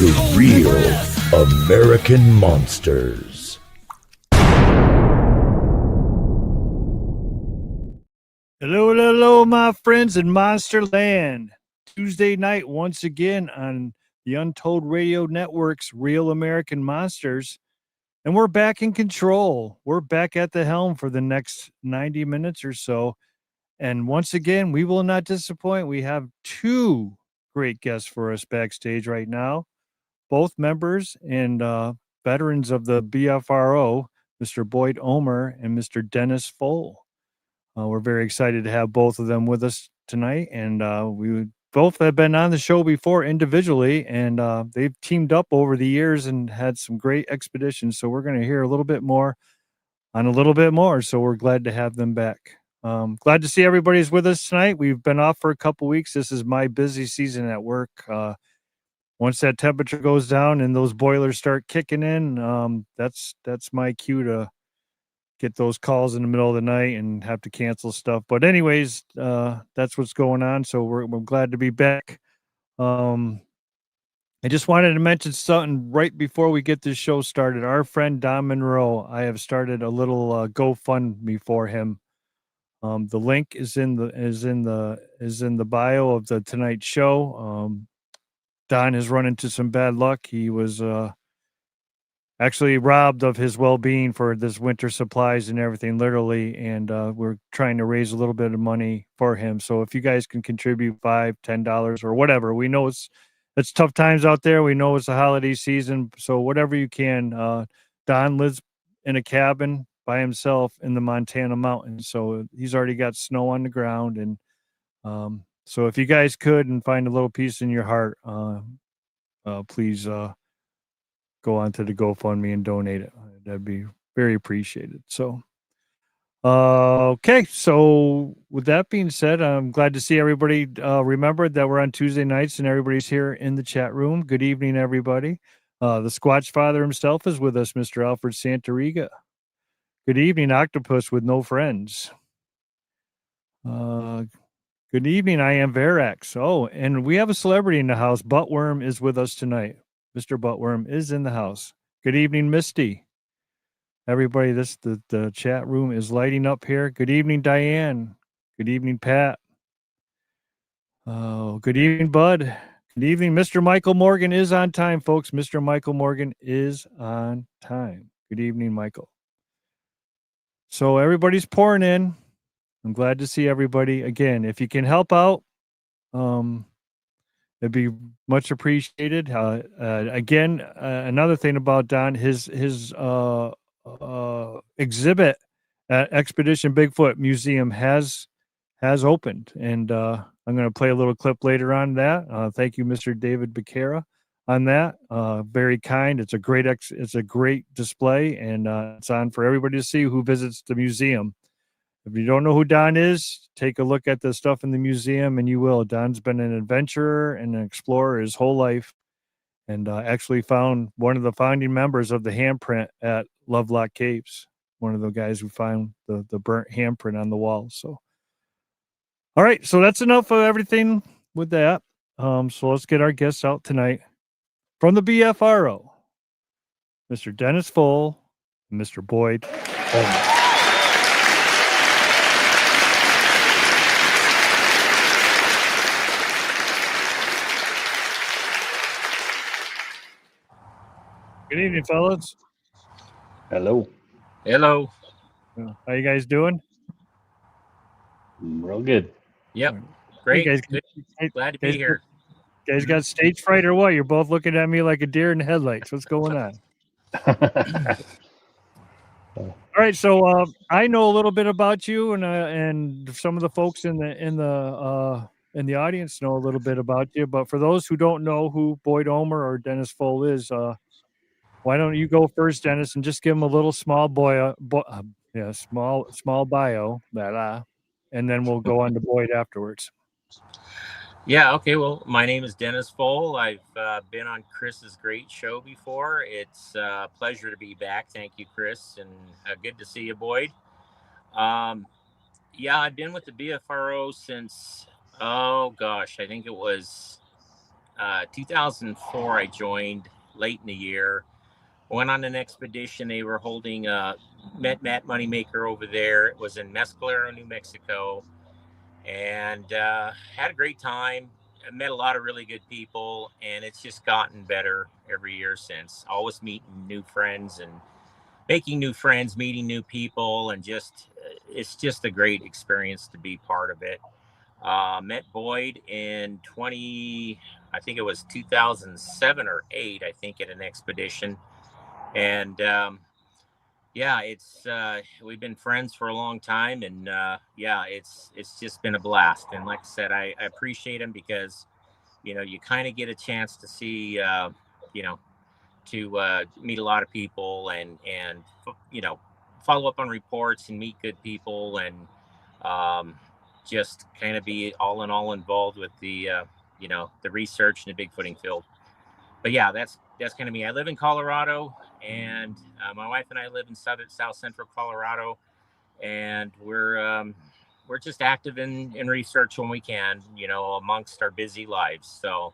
to Real American Monsters. Hello, hello, my friends in Monsterland. Tuesday night, once again, on the Untold Radio Network's Real American Monsters. And we're back in control. We're back at the helm for the next 90 minutes or so. And once again, we will not disappoint. We have two great guests for us backstage right now, both members and veterans of the BFRO, Mr. Boyd Omer and Mr. Dennis Pfohl. We're very excited to have both of them with us tonight, and we both have been on the show before individually, and they've teamed up over the years and had some great expeditions. So we're going to hear a little bit more on a little bit more. So we're glad to have them back. Glad to see everybody's with us tonight. We've been off for a couple weeks. This is my busy season at work. Once that temperature goes down and those boilers start kicking in, that's my cue to get those calls in the middle of the night and have to cancel stuff. But anyways, that's what's going on. So we're glad to be back. I just wanted to mention something right before we get this show started. Our friend Don Monroe, I have started a little GoFundMe for him. The link is in the bio of the Tonight Show. Don has run into some bad luck. He was actually robbed of his well-being for this winter supplies and everything, literally, and we're trying to raise a little bit of money for him. So if you guys can contribute $5-10 or whatever, we know it's tough times out there. We know it's the holiday season, so whatever you can. Don lives in a cabin by himself in the Montana mountains, so he's already got snow on the ground. And so if you guys could and find a little peace in your heart, please go on to the GoFundMe and donate it. That'd be very appreciated. So, okay. So with that being said, I'm glad to see everybody remembered that we're on Tuesday nights and everybody's here in the chat room. Good evening, everybody. The Squatch Father himself is with us, Mr. Alfred Santariga. Good evening, Octopus with no friends. Good evening, I am Verax. Oh, and we have a celebrity in the house. Buttworm is with us tonight. Mr. Buttworm is in the house. Good evening, Misty. Everybody, the chat room is lighting up here. Good evening, Diane. Good evening, Pat. Oh, good evening, Bud. Good evening, Mr. Michael Morgan is on time, folks. Mr. Michael Morgan is on time. Good evening, Michael. So everybody's pouring in. I'm glad to see everybody. Again, if you can help out, it'd be much appreciated. Again, another thing about Don, his exhibit at Expedition Bigfoot Museum has opened, and I'm going to play a little clip later on that. Thank you, Mr. David Becerra, on that. Very kind. It's a great display, and it's on for everybody to see who visits the museum. If you don't know who Don is, take a look at the stuff in the museum and you will. Don's been an adventurer and an explorer his whole life, and actually found one of the founding members of the handprint at Lovelock Caves, one of the guys who found the burnt handprint on the wall. So, all right, so that's enough of everything with that. So let's get our guests out tonight. From the BFRO, Mr. Dennis Pfohl and Mr. Boyd Omer. Good evening, fellas. Hello. Hello. How you guys doing? Real good. Yep. Great. Hey guys, glad to be here. Guys got stage fright or what? You're both looking at me like a deer in the headlights. What's going on? All right, so I know a little bit about you, and some of the folks in the audience know a little bit about you. But for those who don't know who Boyd Omer or Dennis Pfohl is, why don't you go first, Dennis, and just give them a little small bio, and then we'll go on to Boyd afterwards. Yeah, okay. Well, my name is Dennis Pfohl. I've been on Chris's great show before. It's a pleasure to be back. Thank you, Chris, and good to see you, Boyd. Yeah, I've been with the BFRO since, I think it was 2004, I joined late in the year. Went on an expedition. They were holding met Matt Moneymaker over there. It was in Mescalero, New Mexico, and had a great time. I met a lot of really good people, and it's just gotten better every year since. Always meeting new friends and making new friends, meeting new people, and just it's just a great experience to be part of it. Met Boyd in I think it was 2007 or 8, I think, at an expedition. And yeah, it's we've been friends for a long time, and yeah, it's just been a blast. And like I said, I appreciate him because you kind of get a chance to see to meet a lot of people and follow up on reports and meet good people and just kind of be all in all involved with the the research in the bigfooting field. But yeah, that's kind of me. I live in Colorado, and my wife and I live in South Central Colorado, and we're just active in research when we can, amongst our busy lives. So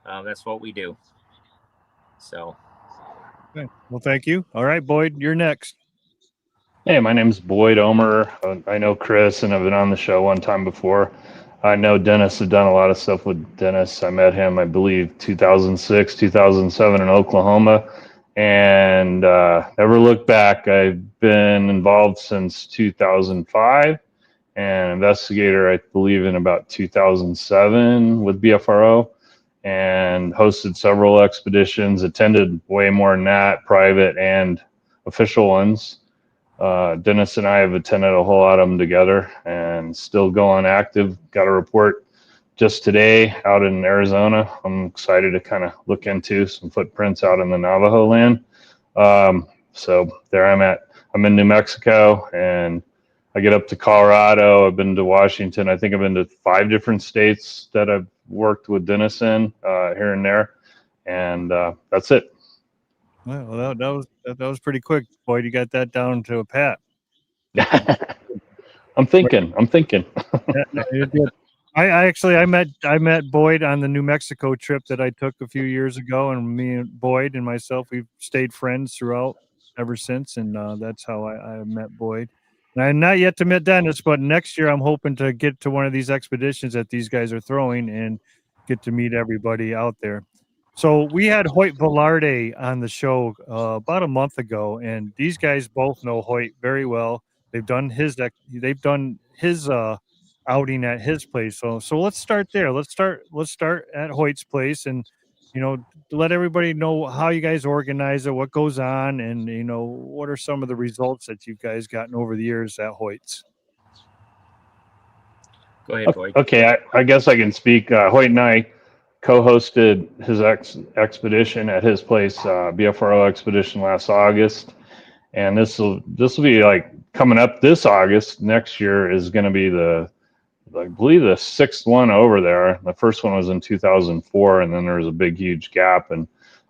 that's what we do. So. Okay. Well, thank you. All right, Boyd, you're next. Hey, my name's Boyd Omer. I know Chris, and I've been on the show one time before. I know Dennis. I've done a lot of stuff with Dennis. I met him, I believe, 2006, 2007 in Oklahoma, and never looked back. I've been involved since 2005, and investigator, I believe, in about 2007 with BFRO, and hosted several expeditions, attended way more than that, private and official ones. Dennis and I have attended a whole lot of them together and still going active. Got a report just today out in Arizona. I'm excited to kind of look into some footprints out in the Navajo land. So there I'm at. I'm in New Mexico, and I get up to Colorado. I've been to Washington. I think I've been to 5 different states that I've worked with Dennis in here and there. And that's it. Well, that was pretty quick, Boyd. You got that down to a pat. I'm thinking. Yeah, no, you did. I met Boyd on the New Mexico trip that I took a few years ago, and me and Boyd and myself, we've stayed friends throughout ever since, and that's how I met Boyd. And I'm not yet to meet Dennis, but next year I'm hoping to get to one of these expeditions that these guys are throwing and get to meet everybody out there. So we had Hoyt Velarde on the show about a month ago, and these guys both know Hoyt very well. They've done his outing at his place. So let's start there. Let's start at Hoyt's place, and let everybody know how you guys organize it, what goes on, and what are some of the results that you guys gotten over the years at Hoyt's. Go ahead, Boyd. Okay, I guess I can speak. Hoyt and I co-hosted his expedition at his place, BFRO Expedition, last August, and this will be like coming up this August. Next year is going to be I believe the 6th one over there. The first one was in 2004, and then there was a big, huge gap, and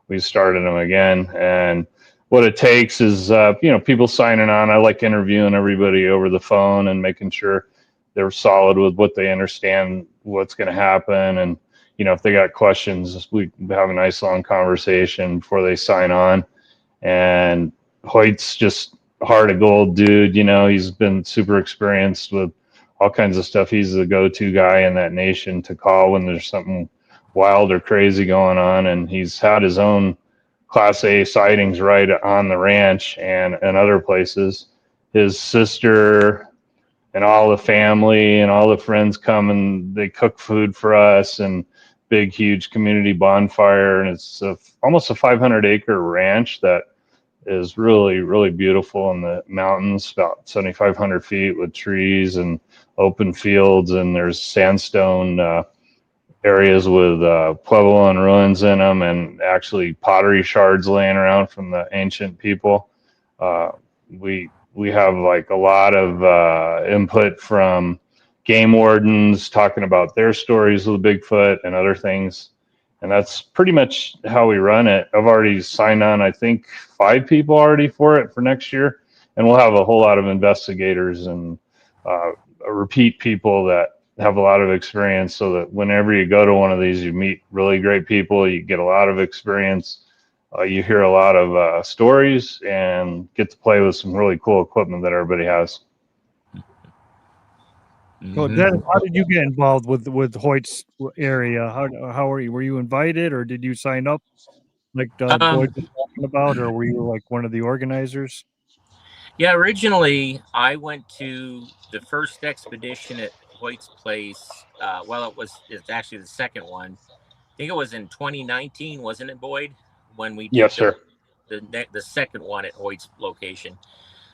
we started them again. And what it takes is people signing on. I like interviewing everybody over the phone and making sure they're solid with what they understand, what's going to happen, and if they got questions, we have a nice long conversation before they sign on. And Hoyt's just heart of gold dude. He's been super experienced with all kinds of stuff. He's the go-to guy in that nation to call when there's something wild or crazy going on. And he's had his own Class A sightings right on the ranch and other places. His sister and all the family and all the friends come, and they cook food for us, and big, huge community bonfire. And it's almost a 500-acre ranch that is really, really beautiful in the mountains, about 7,500 feet, with trees and open fields. And there's sandstone areas with Puebloan ruins in them, and actually pottery shards laying around from the ancient people. We have like a lot of input from game wardens talking about their stories with Bigfoot and other things. And that's pretty much how we run it. I've already signed on, I think, 5 people already for it for next year. And we'll have a whole lot of investigators and repeat people that have a lot of experience, so that whenever you go to one of these, you meet really great people, you get a lot of experience, you hear a lot of stories, and get to play with some really cool equipment that everybody has. So, Dennis, how did you get involved with Hoyt's area? How were you invited, or did you sign up like Boyd was talking about, or were you like one of the organizers? Yeah, originally I went to the first expedition at Hoyt's place. Well, it's actually the second one. I think it was in 2019, wasn't it, Boyd? When we did Yes, sir. the second one at Hoyt's location.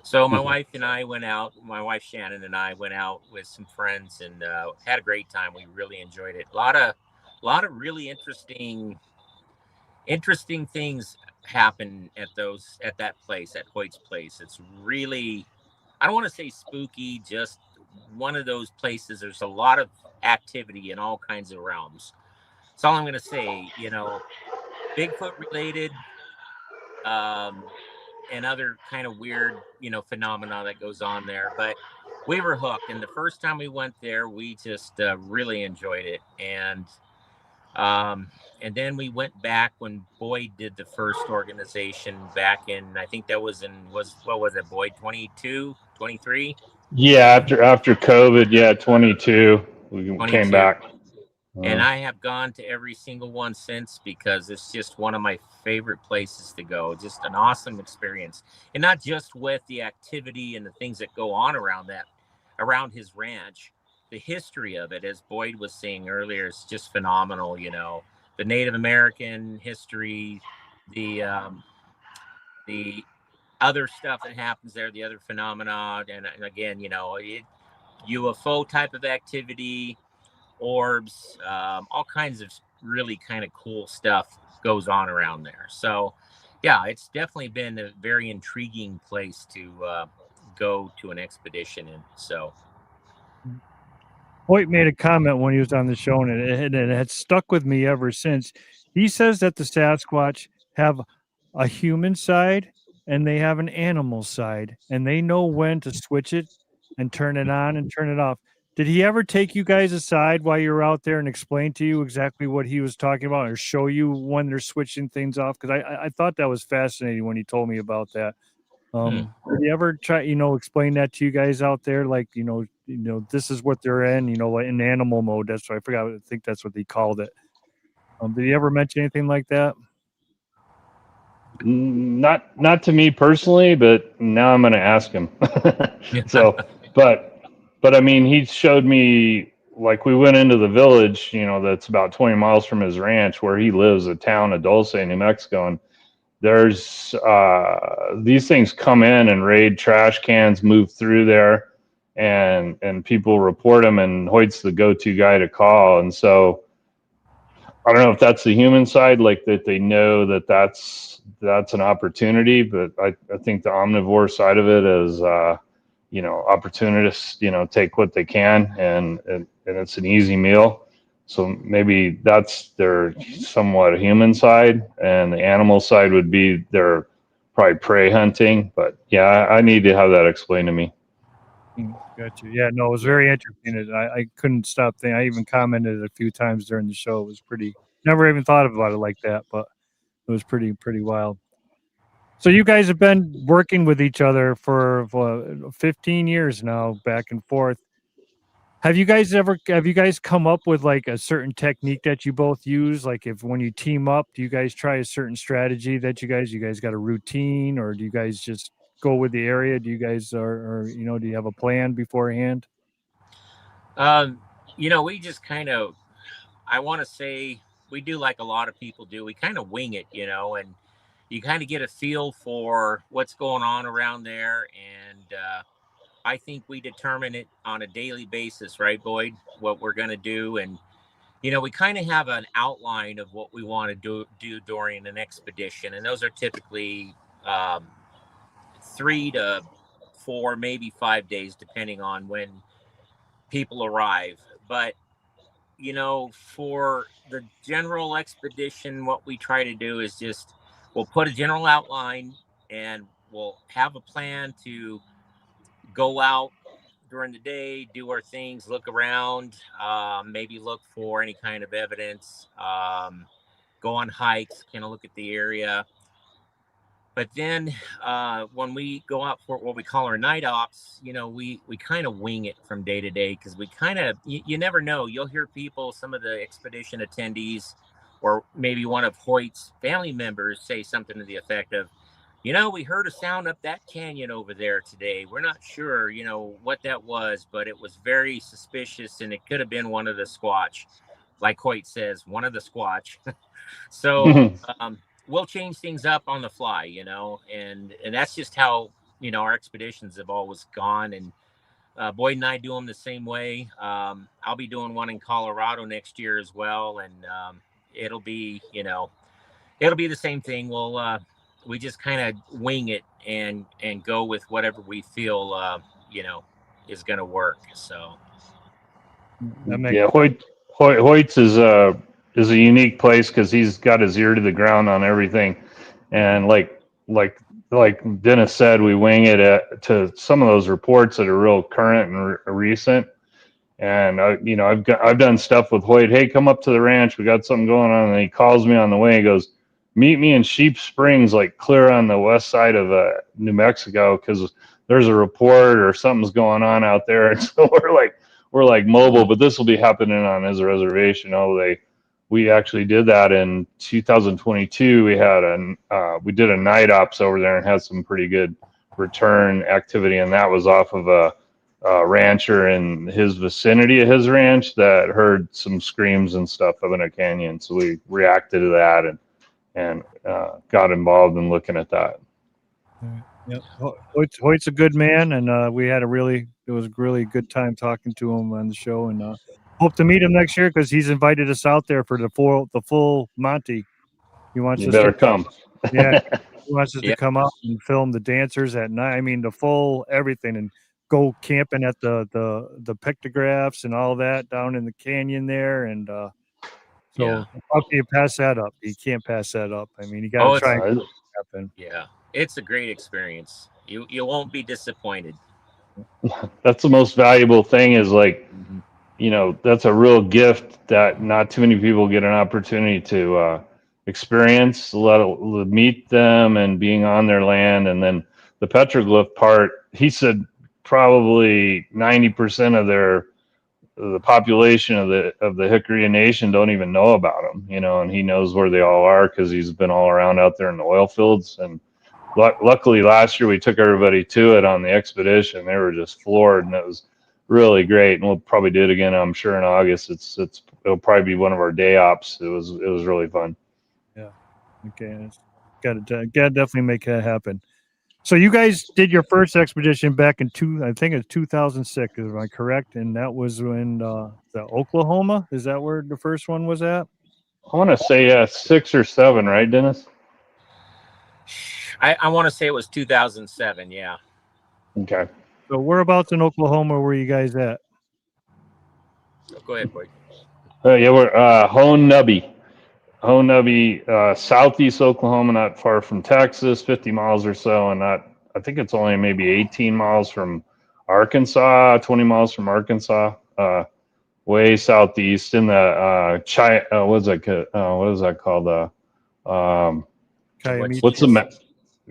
So my wife and I went out. My wife Shannon and I went out with some friends and had a great time. We really enjoyed it. A lot of really interesting things happen at that place, at Hoyt's place. It's really, I don't want to say spooky, just one of those places. There's a lot of activity in all kinds of realms. That's all I'm going to say. Bigfoot related, and other kind of weird, phenomena that goes on there. But we were hooked, and the first time we went there, we just really enjoyed it. And then we went back when Boyd did the first organization back in, I think that was what was it, Boyd, 22, 23? Yeah, after COVID, yeah, 22, we 22. came back. And I have gone to every single one since, because it's just one of my favorite places to go. Just an awesome experience. And not just with the activity and the things that go on around his ranch. The history of it, as Boyd was saying earlier, is just phenomenal. The Native American history, the other stuff that happens there, the other phenomena, and again, UFO type of activity, orbs, all kinds of really kind of cool stuff goes on around there. So yeah, it's definitely been a very intriguing place to go to an expedition in. So Hoyt made a comment when he was on the show, and it had stuck with me ever since. He says that the Sasquatch have a human side and they have an animal side, and they know when to switch it and turn it on and turn it off. Did he ever take you guys aside while you were out there and explain to you exactly what he was talking about, or show you when they're switching things off? Because I thought that was fascinating when he told me about that. Did you ever try, explain that to you guys out there? Like, this is what they're in, in animal mode. That's what I forgot. I think that's what they called it. Did he ever mention anything like that? Not to me personally, but now I'm going to ask him. So, but I mean, he showed me, like, we went into the village, that's about 20 miles from his ranch where he lives, a town of Dulce, New Mexico, and there's these things come in and raid trash cans, move through there, and people report them, and Hoyt's the go-to guy to call. And so I don't know if that's the human side, like that they know that that's an opportunity, but I think the omnivore side of it is opportunists take what they can, and it's an easy meal. So maybe that's their somewhat human side, and the animal side would be their probably prey hunting. But yeah, I need to have that explained to me. Gotcha. Yeah, no, it was very interesting. I couldn't stop thinking. I even commented a few times during the show. It was pretty. Never even thought about it like that, but it was pretty wild. So you guys have been working with each other for 15 years now, back and forth. Have you guys come up with like a certain technique that you both use? Like, when you team up, do you guys try a certain strategy that you guys got a routine, or do you guys just go with the area? Do you guys or do you have a plan beforehand? we just kind of, I want to say, we do like a lot of people do. We kind of wing it, and you kind of get a feel for what's going on around there. And I think we determine it on a daily basis, right, Boyd, what we're going to do. And, we kind of have an outline of what we want to do during an expedition. And those are typically 3 to 4, maybe 5 days, depending on when people arrive. But, for the general expedition, what we try to do is just, we'll put a general outline, and we'll have a plan to go out during the day, do our things, look around, maybe look for any kind of evidence, go on hikes, kind of look at the area. But then when we go out for what we call our night ops, we kind of wing it from day to day, because we kind of, you never know. You'll hear people, some of the expedition attendees, or maybe one of Hoyt's family members say something to the effect of, we heard a sound up that canyon over there today. We're not sure, what that was, but it was very suspicious, and it could have been one of the Squatch. Like Hoyt says, one of the Squatch. So we'll change things up on the fly, and that's just how, our expeditions have always gone. And Boyd and I do them the same way. I'll be doing one in Colorado next year as well. And it'll be the same thing. We just kind of wing it and go with whatever we feel, is going to work. So. Yeah, Hoyt's is a unique place because he's got his ear to the ground on everything, and like Dennis said, we wing it to some of those reports that are real current and recent. And I've done stuff with Hoyt. Hey, come up to the ranch. We got something going on. And he calls me on the way. He goes, meet me in Sheep Springs, like clear on the west side of New Mexico, because there's a report or something's going on out there. And so we're like mobile, but this will be happening on his reservation. We actually did that in 2022. We did a night ops over there and had some pretty good return activity, and that was off of a rancher in his vicinity of his ranch that heard some screams and stuff up in a canyon. So we reacted to that and got involved in looking at that. Yep. Hoyt's a good man, and it was a really good time talking to him on the show, and hope to meet him next year, because he's invited us out there for the full Monty. He wants us better to come. Yeah, he wants us to come out and film the dancers at night. I mean, the full everything, and go camping at the pictographs and all that down in the canyon there, and how can you pass that up? You can't pass that up. I mean, you got to try and make it happen. Yeah, it's a great experience. You won't be disappointed. That's the most valuable thing, is that's a real gift that not too many people get an opportunity to experience, meet them and being on their land. And then the petroglyph part, he said probably 90% of the population of the Hickory Nation don't even know about them, and he knows where they all are because he's been all around out there in the oil fields. And luckily last year we took everybody to it on the expedition. They were just floored, and it was really great. And we'll probably do it again, I'm sure, in August. It'll probably be one of our day ops. It was really fun. Yeah. Okay. Got to definitely make that happen. So you guys did your first expedition back in I think it's 2006, am I correct? And that was in the Oklahoma. Is that where the first one was at? I want to say 6 or 7, right, Dennis? I want to say it was 2007. Yeah. Okay. So whereabouts in Oklahoma were you guys at? Go ahead, Boyd. We're Hone Nubby, southeast Oklahoma, not far from Texas, 50 miles or so, and I think it's only maybe 18 miles from Arkansas, 20 miles from Arkansas, way southeast in the what is that called?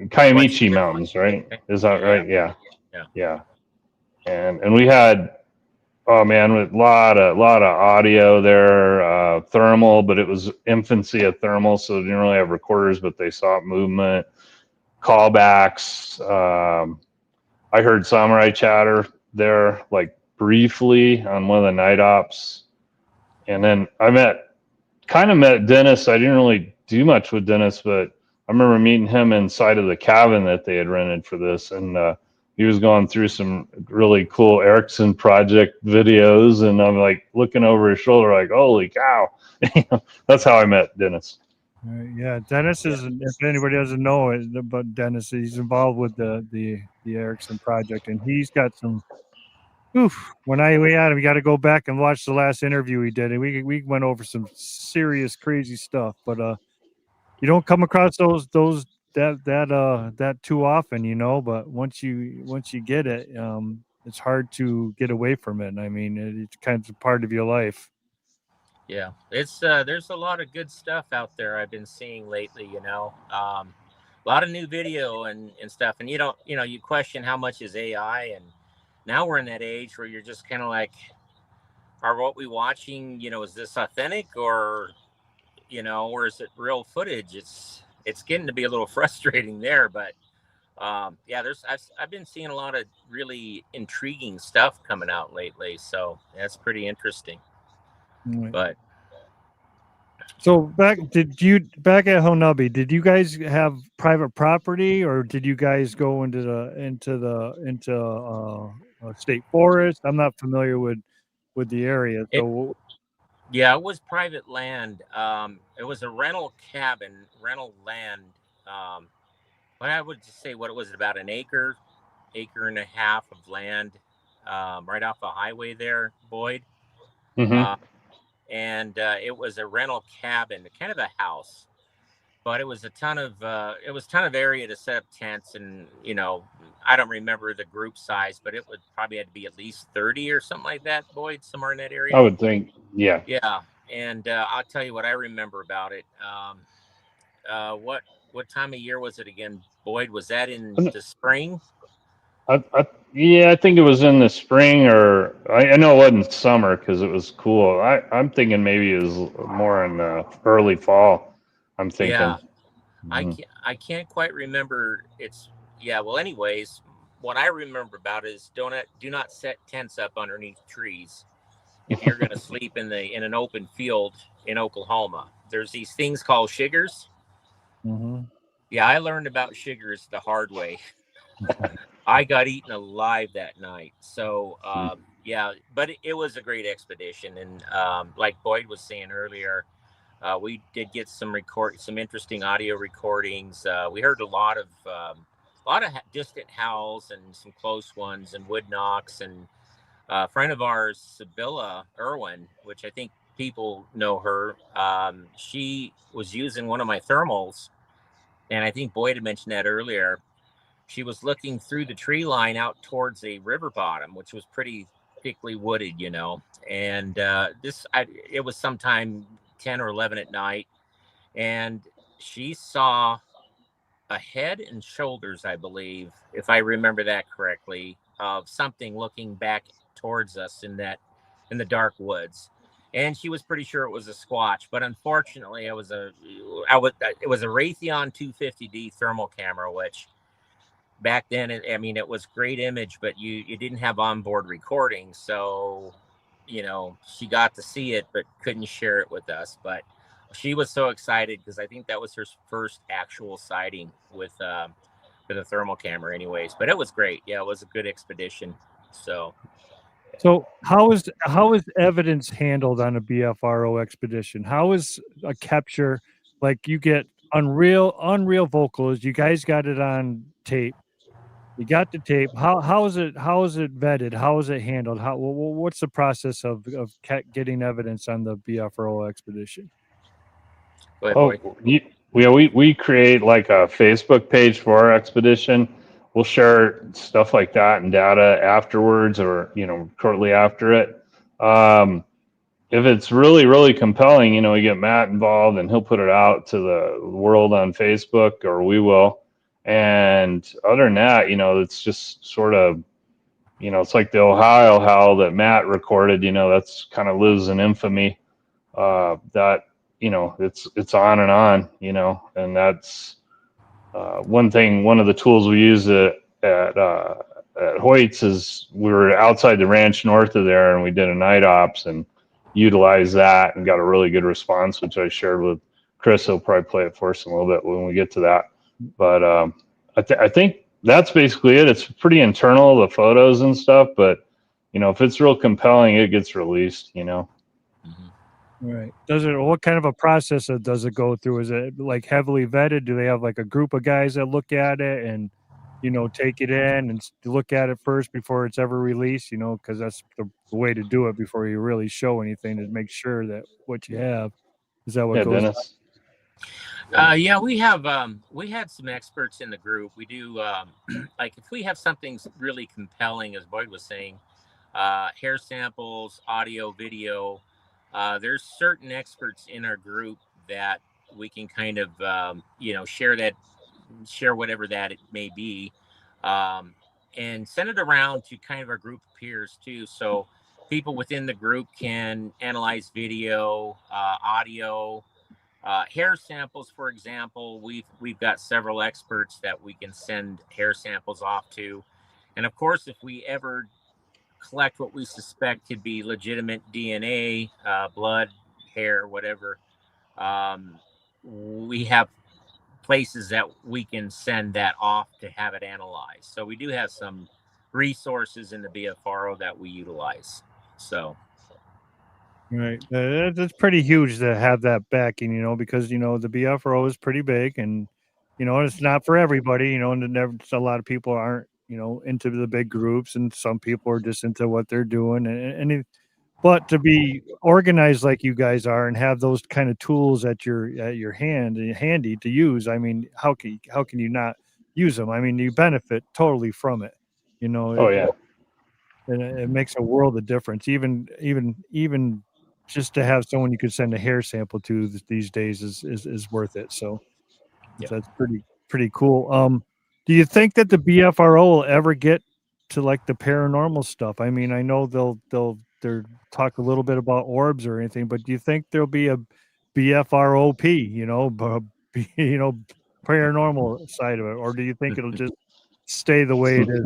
Kiamichi Mountains, right? Is that right? Yeah. And we had, oh man, with a lot of audio there, thermal, but it was infancy of thermal, so they didn't really have recorders, but they saw movement, callbacks. I heard samurai chatter there, like briefly on one of the night ops. And then I met Dennis. I didn't really do much with Dennis, but I remember meeting him inside of the cabin that they had rented for this. And he was going through some really cool Erickson project videos. And I'm like looking over his shoulder, like, holy cow. That's how I met Dennis. Yeah, Dennis is, if anybody doesn't know it, but Dennis, he's involved with the Erickson project, and he's got some. When we had him, we got to go back and watch the last interview he did, and we went over some serious crazy stuff. But you don't come across that too often, But once you get it, it's hard to get away from it. I mean, it's kind of part of your life. Yeah, it's there's a lot of good stuff out there I've been seeing lately. A lot of new video and stuff, and you question how much is AI, and now we're in that age where you're just kind of like, are what we watching, is this authentic or or is it real footage? It's getting to be a little frustrating there, but yeah, I've been seeing a lot of really intriguing stuff coming out lately, so that's pretty interesting. Right. But so back at Honubby, did you guys have private property, or did you guys go into state forest? I'm not familiar with the area, so yeah, it was private land. It was a rental land. But I would just say, what it was, about an acre and a half of land, right off a highway there, Boyd. Mm-hmm. And it was a rental cabin, kind of a house, but it was a ton of area to set up tents, and I don't remember the group size, but it would probably had to be at least 30 or something like that, Boyd, somewhere in that area. I would think, yeah. And I'll tell you what I remember about it. What time of year was it again, Boyd? Was that in the spring? Yeah, I think it was in the spring, or I know it wasn't summer because it was cool. I'm thinking maybe it was more in early fall. I'm thinking. Yeah, I can't quite remember. Well, anyways, what I remember about it is do not set tents up underneath trees if you're going to sleep in an open field in Oklahoma. There's these things called shiggers. Mm-hmm. Yeah, I learned about shiggers the hard way. I got eaten alive that night. So, yeah, but it was a great expedition. And like Boyd was saying earlier, we did get some interesting audio recordings. We heard a lot of distant howls and some close ones and wood knocks. And a friend of ours, Sibylla Irwin, which I think people know her, she was using one of my thermals. And I think Boyd had mentioned that earlier. She was looking through the tree line out towards a river bottom, which was pretty thickly wooded, and it was sometime 10 or 11 at night, and she saw a head and shoulders, I believe, if I remember that correctly, of something looking back towards us in the dark woods. And she was pretty sure it was a Squatch, but unfortunately it was a Raytheon 250D thermal camera, which back then, it was great image, but you didn't have onboard recording. So, she got to see it, but couldn't share it with us. But she was so excited because I think that was her first actual sighting with a thermal camera anyways. But it was great. Yeah, it was a good expedition. So how is evidence handled on a BFRO expedition? How is a capture, like you get unreal vocals, you guys got it on tape. You got the tape. How is it vetted? How is it handled? What's the process of getting evidence on the BFRO expedition? Go ahead, we create like a Facebook page for our expedition. We'll share stuff like that and data afterwards, or shortly after it. If it's really, really compelling, we get Matt involved and he'll put it out to the world on Facebook, or we will. And other than that, it's just sort of, it's like the Ohio howl that Matt recorded, that's kind of lives in infamy. That, it's on and on, and that's one of the tools we use at Hoyt's is we were outside the ranch north of there, and we did a night ops and utilized that and got a really good response, which I shared with Chris. He'll probably play it for us in a little bit when we get to that. But I think that's basically it. It's pretty internal, the photos and stuff, but if it's real compelling, it gets released. Right. What kind of a process does it go through? Is it like heavily vetted? Do they have like a group of guys that look at it and take it in and look at it first before it's ever released? Because that's the way to do it before you really show anything, to make sure that what you have is that what goes Dennis? Yeah, we had some experts in the group. We do like if we have something really compelling, as Boyd was saying, hair samples, audio, video. There's certain experts in our group that we can kind of share whatever that it may be, um, and send it around to kind of our group of peers too. So people within the group can analyze video, audio, hair samples. For example, we've got several experts that we can send hair samples off to, and of course, if we ever collect what we suspect could be legitimate DNA, blood, hair, whatever, we have places that we can send that off to have it analyzed. So we do have some resources in the BFRO that we utilize. So Right. That's pretty huge to have that backing, because, the BFRO is pretty big and, it's not for everybody, and a lot of people aren't, into the big groups, and some people are just into what they're doing. But to be organized like you guys are and have those kind of tools at your handy to use, I mean, how can you not use them? I mean, you benefit totally from it, Oh yeah. and it makes a world of difference. Even just to have someone you could send a hair sample to these days is worth it. So Yeah. that's pretty cool. Do you think that the BFRO will ever get to like the paranormal stuff? I mean, I know they'll talk a little bit about orbs or anything, but do you think there'll be a BFROP, paranormal side of it, or do you think it'll just stay the way it is?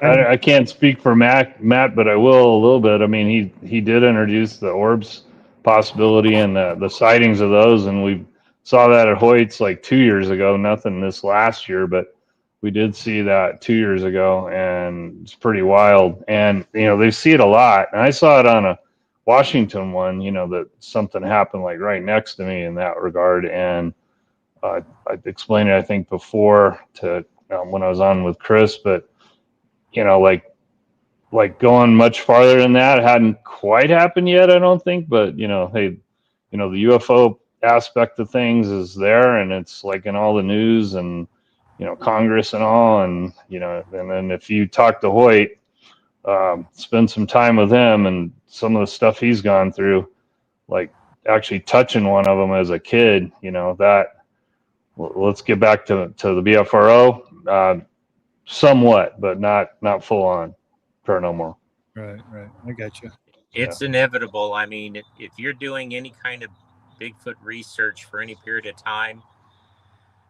I can't speak for Matt, but I will a little bit. I mean, he did introduce the orbs possibility and the sightings of those, and we saw that at Hoyt's like 2 years ago. Nothing this last year, but we did see that 2 years ago, and it's pretty wild. And they see it a lot, and I saw it on a Washington one. That something happened like right next to me in that regard, and I explained it I think before to when I was on with Chris, but like going much farther than that hadn't quite happened yet, I don't think. But hey, the UFO aspect of things is there, and it's like in all the news and Congress and all, and and then if you talk to Hoyt, spend some time with him and some of the stuff he's gone through, like actually touching one of them as a kid, that. Let's get back to the BFRO. Somewhat, but not full on paranormal. Right. I got you. It's inevitable. I mean, if you're doing any kind of Bigfoot research for any period of time,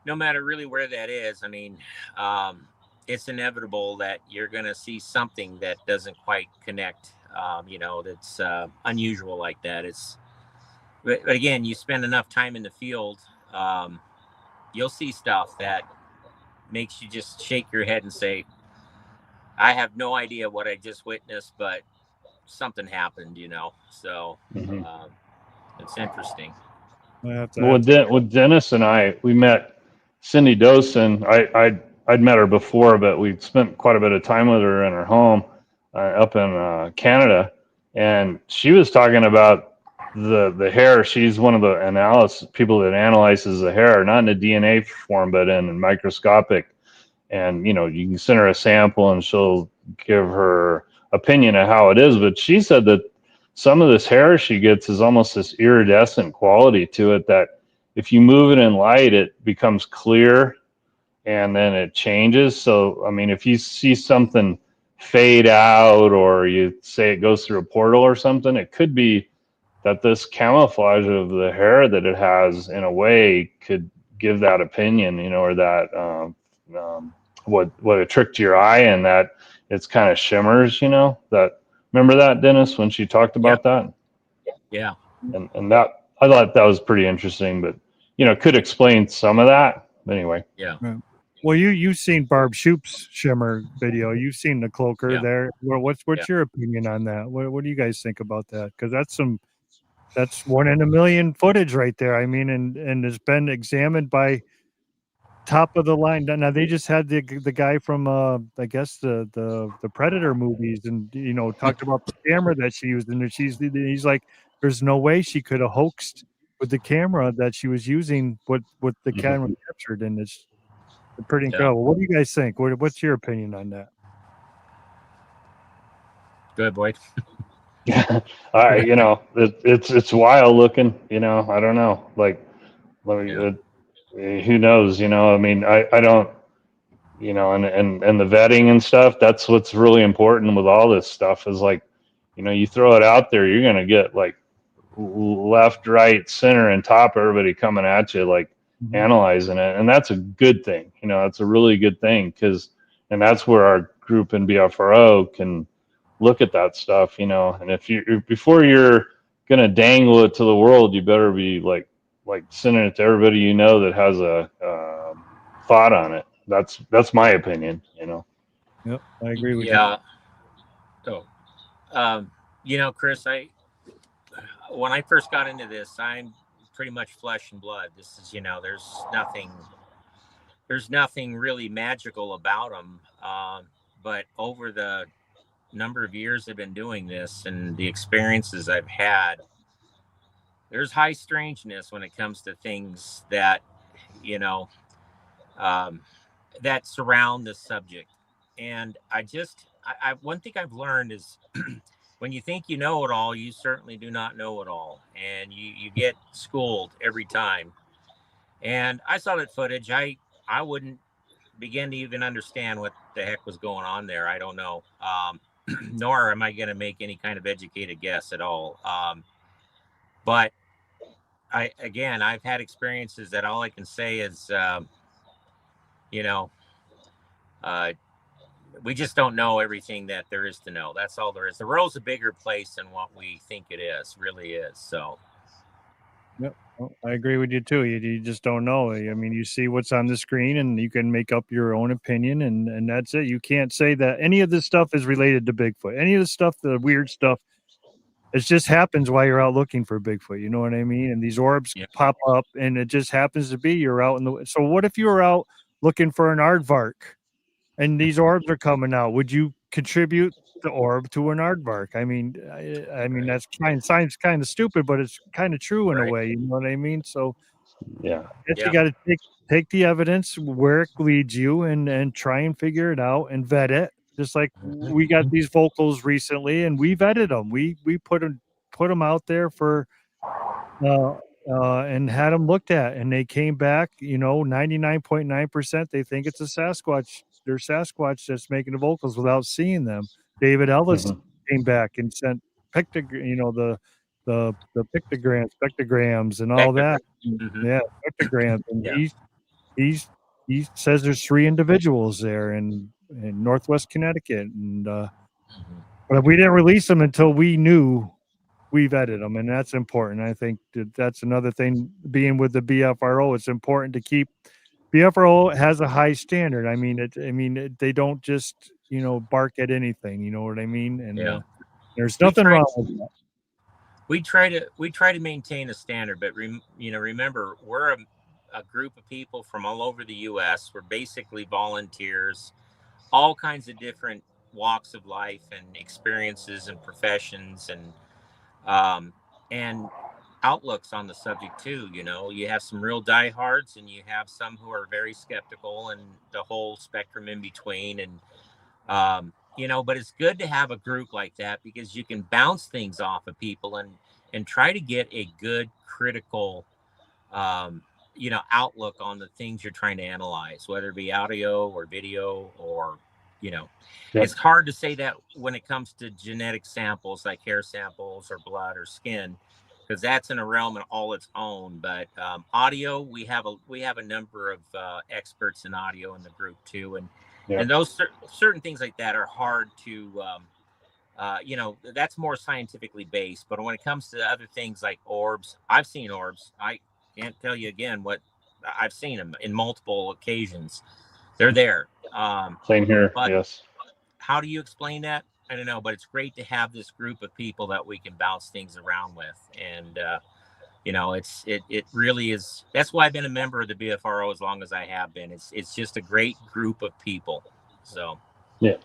no matter really where that is, I mean, it's inevitable that you're going to see something that doesn't quite connect, that's unusual like that. But again, you spend enough time in the field, you'll see stuff that makes you just shake your head and say, I have no idea what I just witnessed, but something happened, so it's interesting. With Dennis and we met Cindy Dosen. I'd met her before, but we'd spent quite a bit of time with her in her home up in Canada, and she was talking about the hair. She's one of the people that analyzes the hair, not in a DNA form, but in microscopic. And you can send her a sample, and she'll give her opinion of how it is. But she said that some of this hair she gets is almost this iridescent quality to it, that if you move it in light, it becomes clear, and then it changes. So I mean, if you see something fade out, or you say it goes through a portal or something, it could be that this camouflage of the hair that it has in a way could give that opinion, or that what a trick to your eye, and that it's kind of shimmers, that. Remember that, Dennis, when she talked about that? Yeah. And that, I thought that was pretty interesting, but could explain some of that. Anyway. Yeah. Well, you've seen Barb Shoop's shimmer video. You've seen the cloaker there. Well, what's your opinion on that? What do you guys think about that? Because that's 1 in a million footage right there. I mean, and has been examined by top of the line. Now they just had the guy from I guess the Predator movies, and talked about the camera that she used, and he's like, there's no way she could have hoaxed with the camera that she was using, what the camera captured, and it's pretty incredible. What do you guys think? What's your opinion on that? Good, Boyd. You know, it's wild looking. You know, I don't know. Like, who knows? You know, I mean, I don't. You know, and the vetting and stuff. That's what's really important with all this stuff. Is like, you know, you throw it out there, you're gonna get like left, right, center, and top, everybody coming at you, like analyzing it, and that's a good thing. You know, that's a really good thing and that's where our group in BFRO can look at that stuff. You know, and if you before you're gonna dangle it to the world, you better be like sending it to everybody you know that has a thought on it. That's my opinion. You know. Yep, I agree with you. Yeah. So, you know, Chris, when I first got into this, I'm pretty much flesh and blood. This is, you know, there's nothing really magical about them. But over the number of years I've been doing this and the experiences I've had, there's high strangeness when it comes to things that, you know, that surround this subject. And one thing I've learned is when you think you know it all, you certainly do not know it all. And you get schooled every time. And I saw that footage. I wouldn't begin to even understand what the heck was going on there. I don't know. Nor am I going to make any kind of educated guess at all. But I've had experiences that all I can say is, you know, we just don't know everything that there is to know. That's all there is. The world's a bigger place than what we think it is, really is. So. Yep, well, I agree with you too. You just don't know. I mean, you see what's on the screen and you can make up your own opinion, and that's it. You can't say that any of this stuff is related to Bigfoot. Any of the stuff, the weird stuff, it just happens while you're out looking for Bigfoot. You know what I mean? And these orbs pop up, and it just happens to be you're out in the. So what if you were out looking for an aardvark, and these orbs are coming out? Would you contribute the orb to an aardvark? I mean, that's sounds kind of stupid, but it's kind of true in a way. You know what I mean? So yeah, you got to take the evidence where it leads you, and try and figure it out and vet it. Just like we got these vocals recently, and we vetted them. We put them out there for and had them looked at, and they came back. You know, 99.9% they think it's a Sasquatch. They're Sasquatch that's making the vocals without seeing them. David Ellis came back and sent the pictograms and all that. Yeah, pictograms. And he says there's 3 individuals there in Northwest Connecticut, and but we didn't release them until we knew we vetted them, and that's important. I think that's another thing. Being with the BFRO, it's important to keep. BFRO has a high standard. I mean, they don't just bark at anything. You know what I mean? And there's nothing wrong with that. We try to maintain a standard, but remember, we're a group of people from all over the U.S. We're basically volunteers, all kinds of different walks of life and experiences and professions and outlooks on the subject too. You know, you have some real diehards, and you have some who are very skeptical, and the whole spectrum in between. And but it's good to have a group like that, because you can bounce things off of people and try to get a good critical outlook on the things you're trying to analyze, whether it be audio or video or It's hard to say that when it comes to genetic samples like hair samples or blood or skin, because that's in a realm in all its own. But audio, we have a number of experts in audio in the group too, and those certain things like that are hard to that's more scientifically based. But when it comes to other things like orbs, I've seen orbs. I can't tell you again what I've seen them in multiple occasions. They're there. Same here. Yes. How do you explain that? I don't know, but it's great to have this group of people that we can bounce things around with. And, it really is. That's why I've been a member of the BFRO as long as I have been. It's just a great group of people. So, yeah,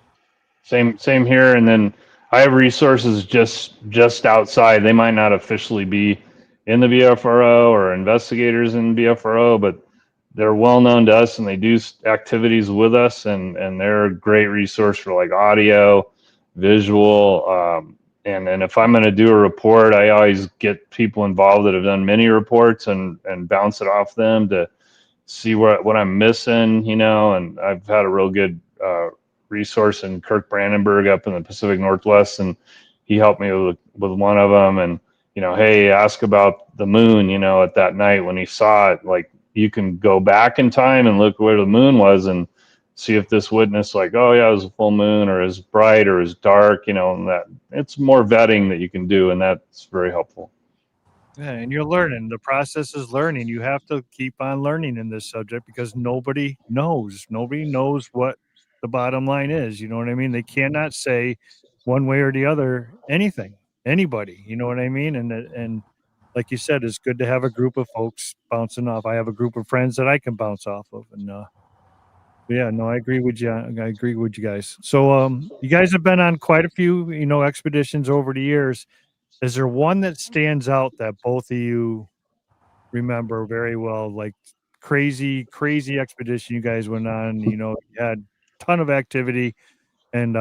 same here. And then I have resources just outside. They might not officially be in the BFRO or investigators in BFRO, but they're well known to us and they do activities with us, and they're a great resource for like audio, visual. And if I'm going to do a report, I always get people involved that have done many reports and bounce it off them to see what I'm missing, and I've had a real good resource in Kirk Brandenburg up in the Pacific Northwest, and he helped me with one of them. And hey, ask about the moon, at that night when he saw it, like you can go back in time and look where the moon was and see if this witness, like, oh yeah, it was a full moon, or is bright or is dark, and that it's more vetting that you can do, and that's very helpful. Yeah, and you're learning. The process is learning. You have to keep on learning in this subject because nobody knows. Nobody knows what the bottom line is. You know what I mean? They cannot say one way or the other anything, anybody. You know what I mean? And like you said, it's good to have a group of folks bouncing off. I have a group of friends that I can bounce off of, and yeah, no, I agree with you. I agree with you guys. So, you guys have been on quite a few, expeditions over the years. Is there one that stands out that both of you remember very well, like crazy expedition you guys went on? You had a ton of activity, and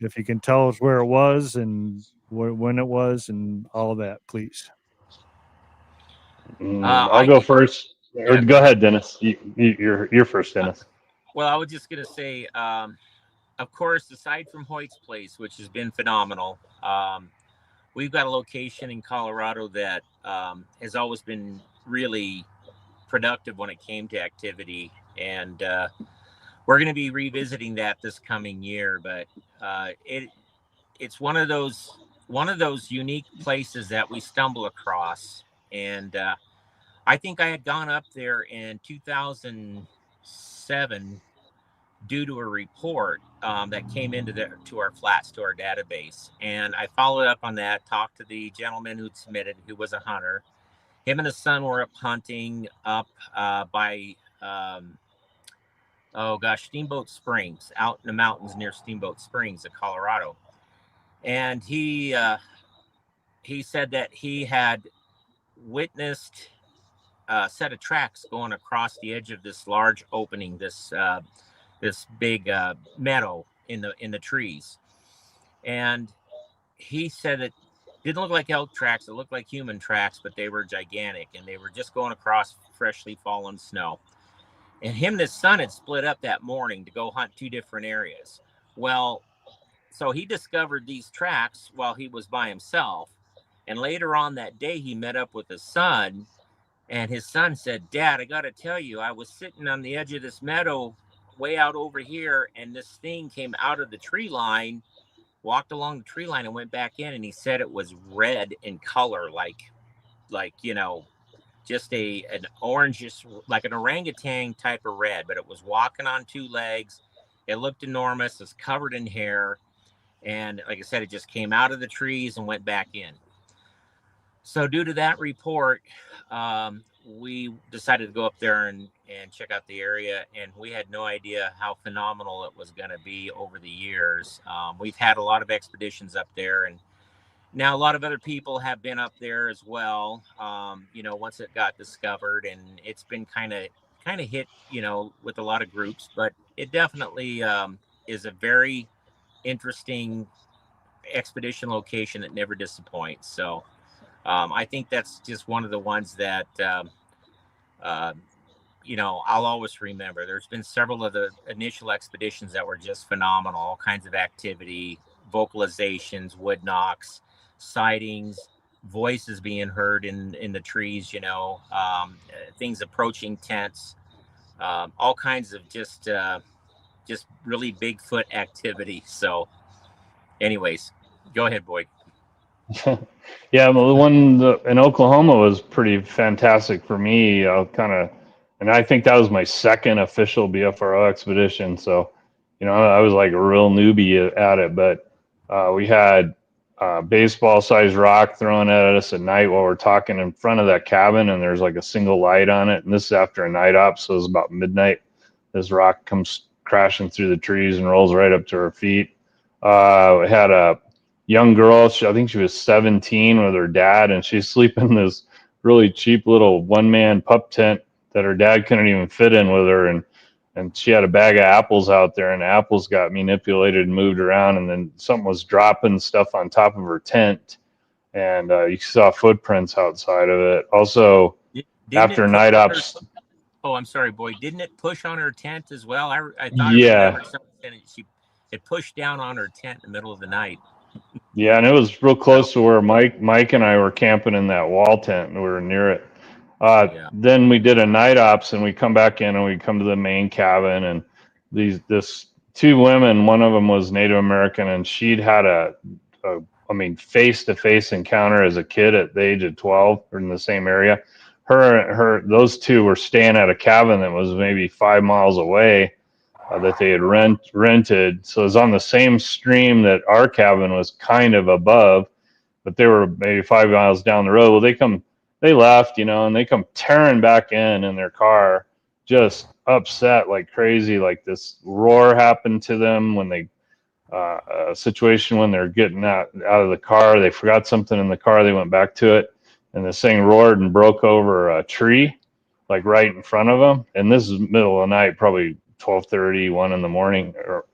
if you can tell us where it was and when it was and all of that, please. I'll go first. Or go ahead, Dennis. You're first, Dennis. Well, I was just going to say, of course, aside from Hoyt's Place, which has been phenomenal, we've got a location in Colorado that has always been really productive when it came to activity. And we're going to be revisiting that this coming year. But it's one of those unique places that we stumble across. And I think I had gone up there in 2007 due to a report that came into to our flats, to our database. And I followed up on that, talked to the gentleman who'd submitted, who was a hunter. Him and his son were up hunting up by, Steamboat Springs, out in the mountains near Steamboat Springs of Colorado. And he said that he had witnessed a set of tracks going across the edge of this large opening, this big meadow in the trees. And he said it didn't look like elk tracks, it looked like human tracks, but they were gigantic, and they were just going across freshly fallen snow. And him and his son had split up that morning to go hunt two different areas. Well, so he discovered these tracks while he was by himself, and later on that day he met up with his son, and his son said, "Dad, I got to tell you, I was sitting on the edge of this meadow way out over here, and this thing came out of the tree line, walked along the tree line and went back in." And he said it was red in color, like just an orangish, like an orangutan type of red, but it was walking on two legs. It looked enormous. It's covered in hair. And like I said, it just came out of the trees and went back in. So due to that report, we decided to go up there and check out the area, and we had no idea how phenomenal it was going to be over the years. We've had a lot of expeditions up there, and now a lot of other people have been up there as well. Once it got discovered, and it's been kind of hit, with a lot of groups, but it definitely is a very interesting expedition location that never disappoints. So I think that's just one of the ones that I'll always remember. There's been several of the initial expeditions that were just phenomenal. All kinds of activity, vocalizations, wood knocks, sightings, voices being heard in the trees, things approaching tents, all kinds of just really Bigfoot activity. So anyways, go ahead, Boyd. Yeah, well, the one in Oklahoma was pretty fantastic for me. And I think that was my second official BFRO expedition. So, I was like a real newbie at it. But we had baseball-sized rock thrown at us at night while we're talking in front of that cabin, and there's like a single light on it. And this is after a night op, so it was about midnight. This rock comes crashing through the trees and rolls right up to her feet. We had a young girl, I think she was 17, with her dad, and she's sleeping in this really cheap little one-man pup tent that her dad couldn't even fit in with her, and she had a bag of apples out there, and the apples got manipulated and moved around, and then something was dropping stuff on top of her tent, and you saw footprints outside of it. Also, after night ops. Oh, I'm sorry, Boyd. Didn't it push on her tent as well? I thought Yeah. I remembered something. It pushed down on her tent in the middle of the night. Yeah, and it was real close to where Mike and I were camping in that wall tent, and we were near it. Then we did a night ops, and we come back in, and we come to the main cabin, and this two women, one of them was Native American, and she'd had a face-to-face encounter as a kid at the age of 12 in the same area. Those two were staying at a cabin that was maybe 5 miles away, that they had rented. So it was on the same stream that our cabin was kind of above, but they were maybe 5 miles down the road. Well, they left, and they come tearing back in their car, just upset like crazy. Like this roar happened to them when they, a situation when they're getting out of the car. They forgot something in the car. They went back to it, and this thing roared and broke over a tree, like right in front of them. And this is middle of the night, probably 12:30, 1 in the morning, or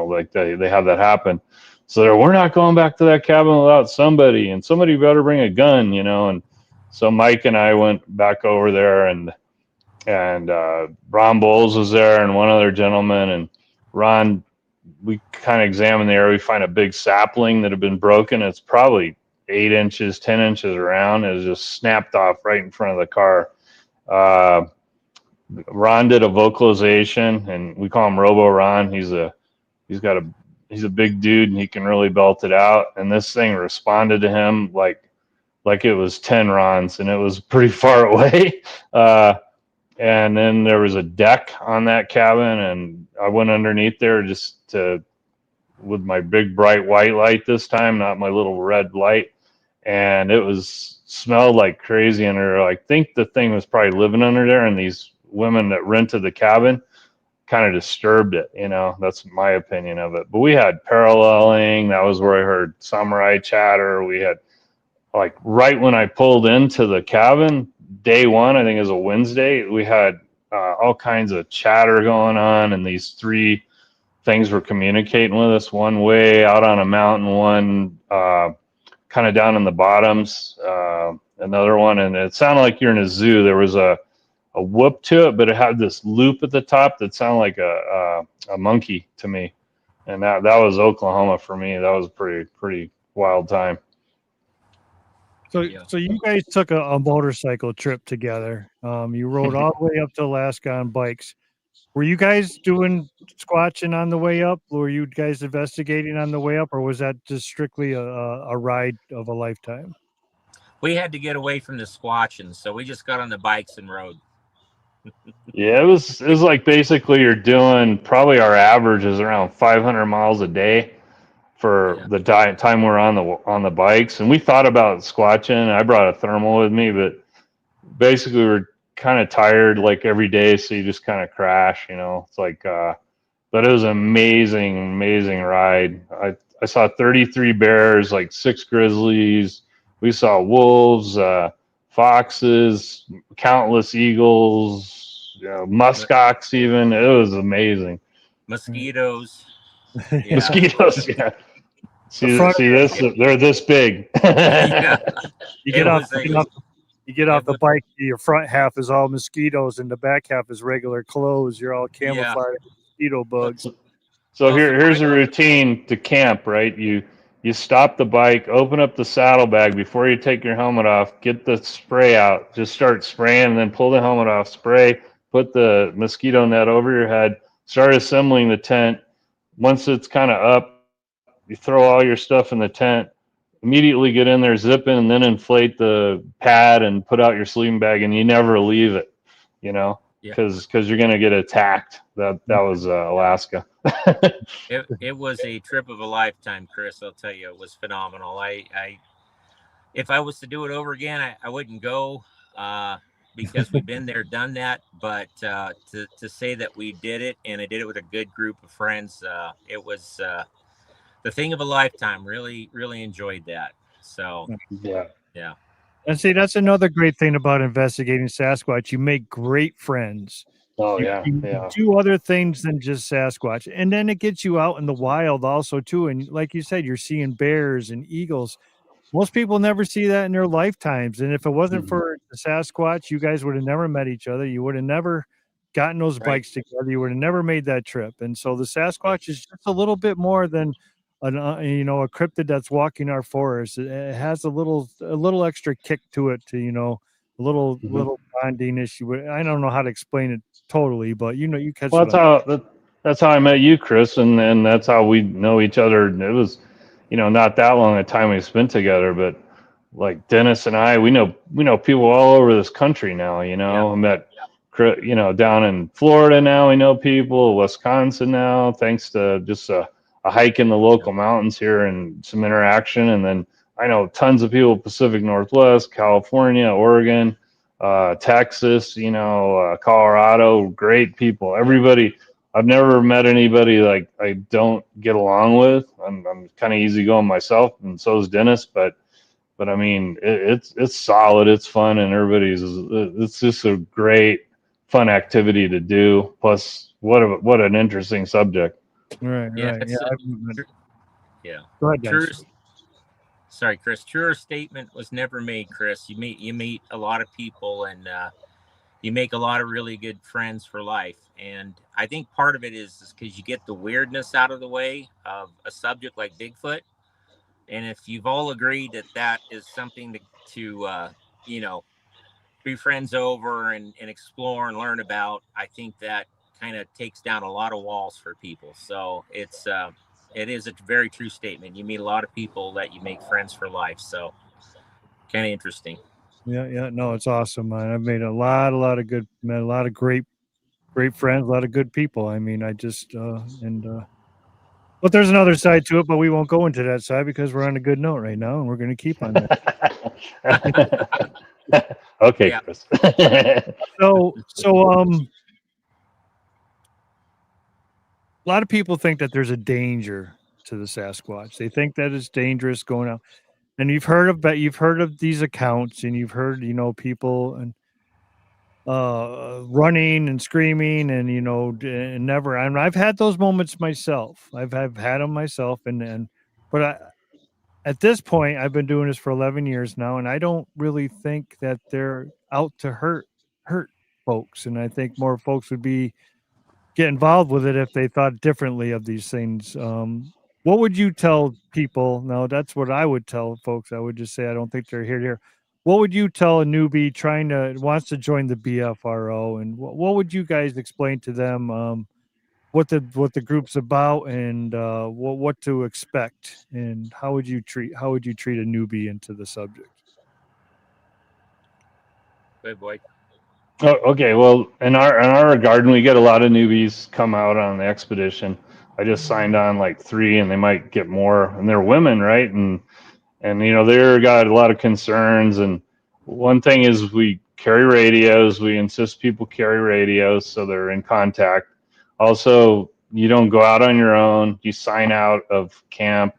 like they have that happen. So we're not going back to that cabin without somebody, and somebody better bring a gun, and so Mike and I went back over there, and Ron Bowles was there, and one other gentleman, and Ron, we kind of examined the area. We find a big sapling that had been broken. It's probably 8 inches, 10 inches around. It was just snapped off right in front of the car. Ron did a vocalization, and we call him Robo Ron. He's a big dude, and he can really belt it out. And this thing responded to him like it was 10 Rons, and it was pretty far away. And then there was a deck on that cabin, and I went underneath there with my big bright white light this time, not my little red light. And it smelled like crazy under there. I think the thing was probably living under there, and these women that rented the cabin kind of disturbed it. That's my opinion of it. But we had paralleling. That was where I heard samurai chatter. We had, like, right when I pulled into the cabin, day one, I think it was a Wednesday, we had all kinds of chatter going on, and these 3 things were communicating with us, one way out on a mountain, one kind of down in the bottoms, another one, and it sounded like you're in a zoo. There was a whoop to it, but it had this loop at the top that sounded like a monkey to me, and that was Oklahoma for me. That was a pretty wild time. So you guys took a motorcycle trip together. You rode all the way up to Alaska on bikes. Were you guys doing squatching on the way up? Were you guys investigating on the way up, or was that just strictly a ride of a lifetime? We had to get away from the squatching, so we just got on the bikes and rode. Yeah, it was like basically you're doing, probably our average is around 500 miles a day for the time we're on the bikes. And we thought about squatching. I brought a thermal with me, but basically we're kind of tired like every day, so you just kind of crash. It's like but it was an amazing ride. I saw 33 bears, like 6 grizzlies. We saw wolves, foxes, countless eagles, muskox even. It was amazing. Mosquitoes. Mosquitoes, yeah. See this? They're this big. You get off the bike, your front half is all mosquitoes and the back half is regular clothes. You're all camouflaged with mosquito bugs. So here's a routine to camp, right? You stop the bike, open up the saddlebag before you take your helmet off, get the spray out, just start spraying, and then pull the helmet off, spray, put the mosquito net over your head, start assembling the tent. Once it's kind of up, you throw all your stuff in the tent, immediately get in there, zip in, and then inflate the pad and put out your sleeping bag, and you never leave it, because you're going to get attacked. That was Alaska. It was a trip of a lifetime, Chris. I'll tell you, it was phenomenal. If I was to do it over again, I wouldn't go because we've been there, done that. But to say that we did it, and I did it with a good group of friends, it was the thing of a lifetime. Really enjoyed that. So yeah. And see, that's another great thing about investigating Sasquatch. You make great friends. Oh You, yeah, you yeah. do other things than just Sasquatch. And then it gets you out in the wild also too. And like you said, you're seeing bears and eagles. Most people never see that in their lifetimes. And if it wasn't Mhm. for the Sasquatch, you guys would have never met each other. You would have never gotten those Right. bikes together. You would have never made that trip. And so the Yeah. Sasquatch is just a little bit more than an a cryptid that's walking our forest. It has a little extra kick to it to, a Mhm. little bonding issue. I don't know how to explain it totally, but you catch Well, what I'm. that's how I met you, Chris, and that's how we know each other. It was, not that long a time we spent together, but like Dennis and I, we know people all over this country now. Yeah. I met, down in Florida now. We know people, Wisconsin now, thanks to just a hike in the local mountains here and some interaction. And then I know tons of people, Pacific Northwest, California, Oregon, Texas, Colorado, great people. Everybody, I've never met anybody like I don't get along with. I'm kind of easygoing myself, and so is Dennis. But I mean, it's solid, it's fun, and it's just a great fun activity to do. Plus, what an interesting subject. Right, Yeah. right. Yeah. It's a, I've- tr- yeah. Go ahead, True. Dennis. Sorry, Chris. Truer statement was never made, Chris. You meet a lot of people, and you make a lot of really good friends for life. And I think part of it is because you get the weirdness out of the way of a subject like Bigfoot. And if you've all agreed that that is something to you know, be friends over and explore and learn about, I think that kind of takes down a lot of walls for people. So it is a very true statement. You meet a lot of people that you make friends for life. So kind of interesting. Yeah, yeah. No, it's awesome, man. I've made met a lot of great friends, a lot of good people. I mean, I just but there's another side to it, but we won't go into that side because we're on a good note right now, and we're going to keep on that. Okay, Yeah. Chris. So a lot of people think that there's a danger to the Sasquatch. They think that it's dangerous going out, and you've heard of these accounts, and you've heard people and running and screaming and and never. And I've had those moments myself. I've had them myself, but at this point, I've been doing this for 11 years now, and I don't really think that they're out to hurt folks. And I think more folks would get involved with it if they thought differently of these things. What would you tell people? No, that's what I would tell folks. I would just say I don't think they're here. What would you tell a newbie wants to join the BFRO, and what would you guys explain to them? What the group's about, and what to expect, and how would you treat a newbie into the subject? Good boy. Oh, okay. Well, in our garden, we get a lot of newbies come out on the expedition. I just signed on like 3, and they might get more, and they're women, right? And they're got a lot of concerns. And one thing is we carry radios. We insist people carry radios so they're in contact. Also, you don't go out on your own. You sign out of camp.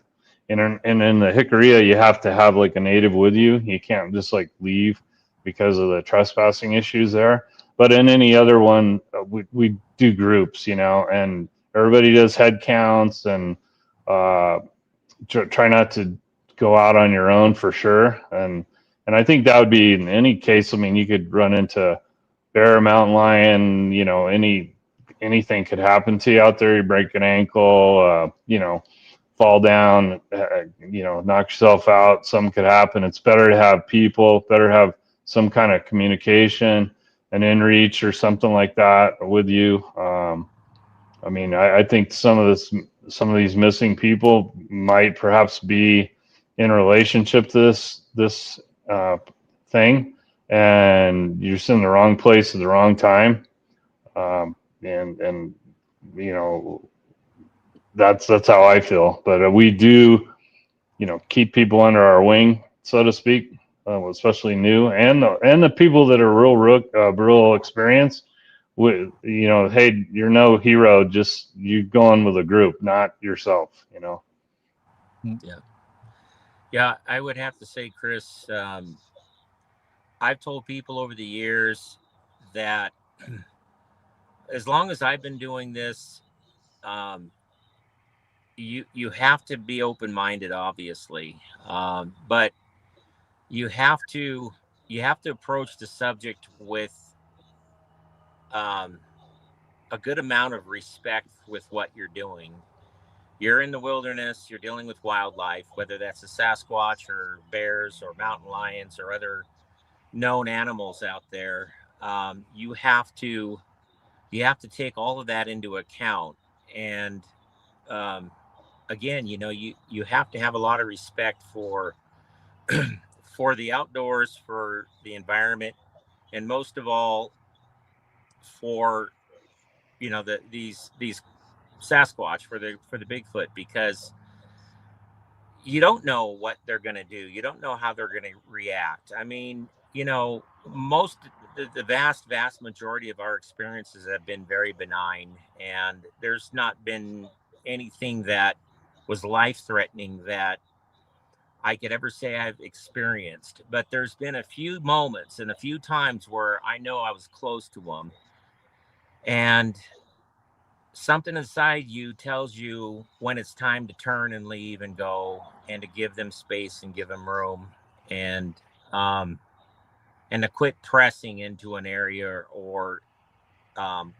And in the Hickory, you have to have like a native with you. You can't just like leave because of the trespassing issues there. But in any other one, we do groups, and everybody does head counts, and uh, try not to go out on your own for sure. And I think that would be in any case. I mean, you could run into bear, mountain lion, anything could happen to you out there. You break an ankle, fall down, knock yourself out. Something could happen. It's better to have people, better have some kind of communication, an in-reach or something like that with you. I mean, I think some of these missing people might perhaps be in relationship to this thing, and you're just in the wrong place at the wrong time. And that's how I feel. But we do, keep people under our wing, so to speak, especially new and the people that are real experienced. With hey, you're no hero. Just you going with a group, not yourself. Yeah. Yeah. I would have to say, Chris, I've told people over the years that as long as I've been doing this, you have to be open-minded, obviously, but you have to approach the subject with um, a good amount of respect with what you're doing. You're in the wilderness, you're dealing with wildlife, whether that's a Sasquatch or bears or mountain lions or other known animals out there. You have to take all of that into account. And um, again, you have to have a lot of respect for for the outdoors, for the environment, and most of all for these Sasquatch, for the Bigfoot, because you don't know what they're going to do. You don't know how they're going to react. I mean, most the vast majority of our experiences have been very benign, and there's not been anything that was life-threatening that I could ever say I've experienced. But there's been a few moments and a few times where I know I was close to them, and something inside you tells you when it's time to turn and leave and go, and to give them space and give them room, and to quit pressing into an area, or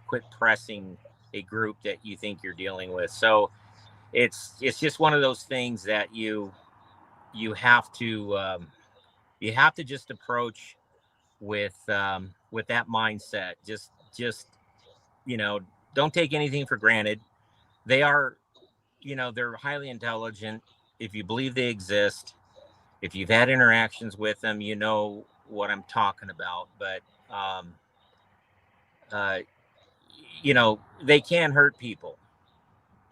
quit pressing a group that you think you're dealing with. So it's just one of those things that you have to just approach with that mindset. Just don't take anything for granted. They are, they're highly intelligent. If you believe they exist, if you've had interactions with them, you know what I'm talking about. But uh, they can hurt people,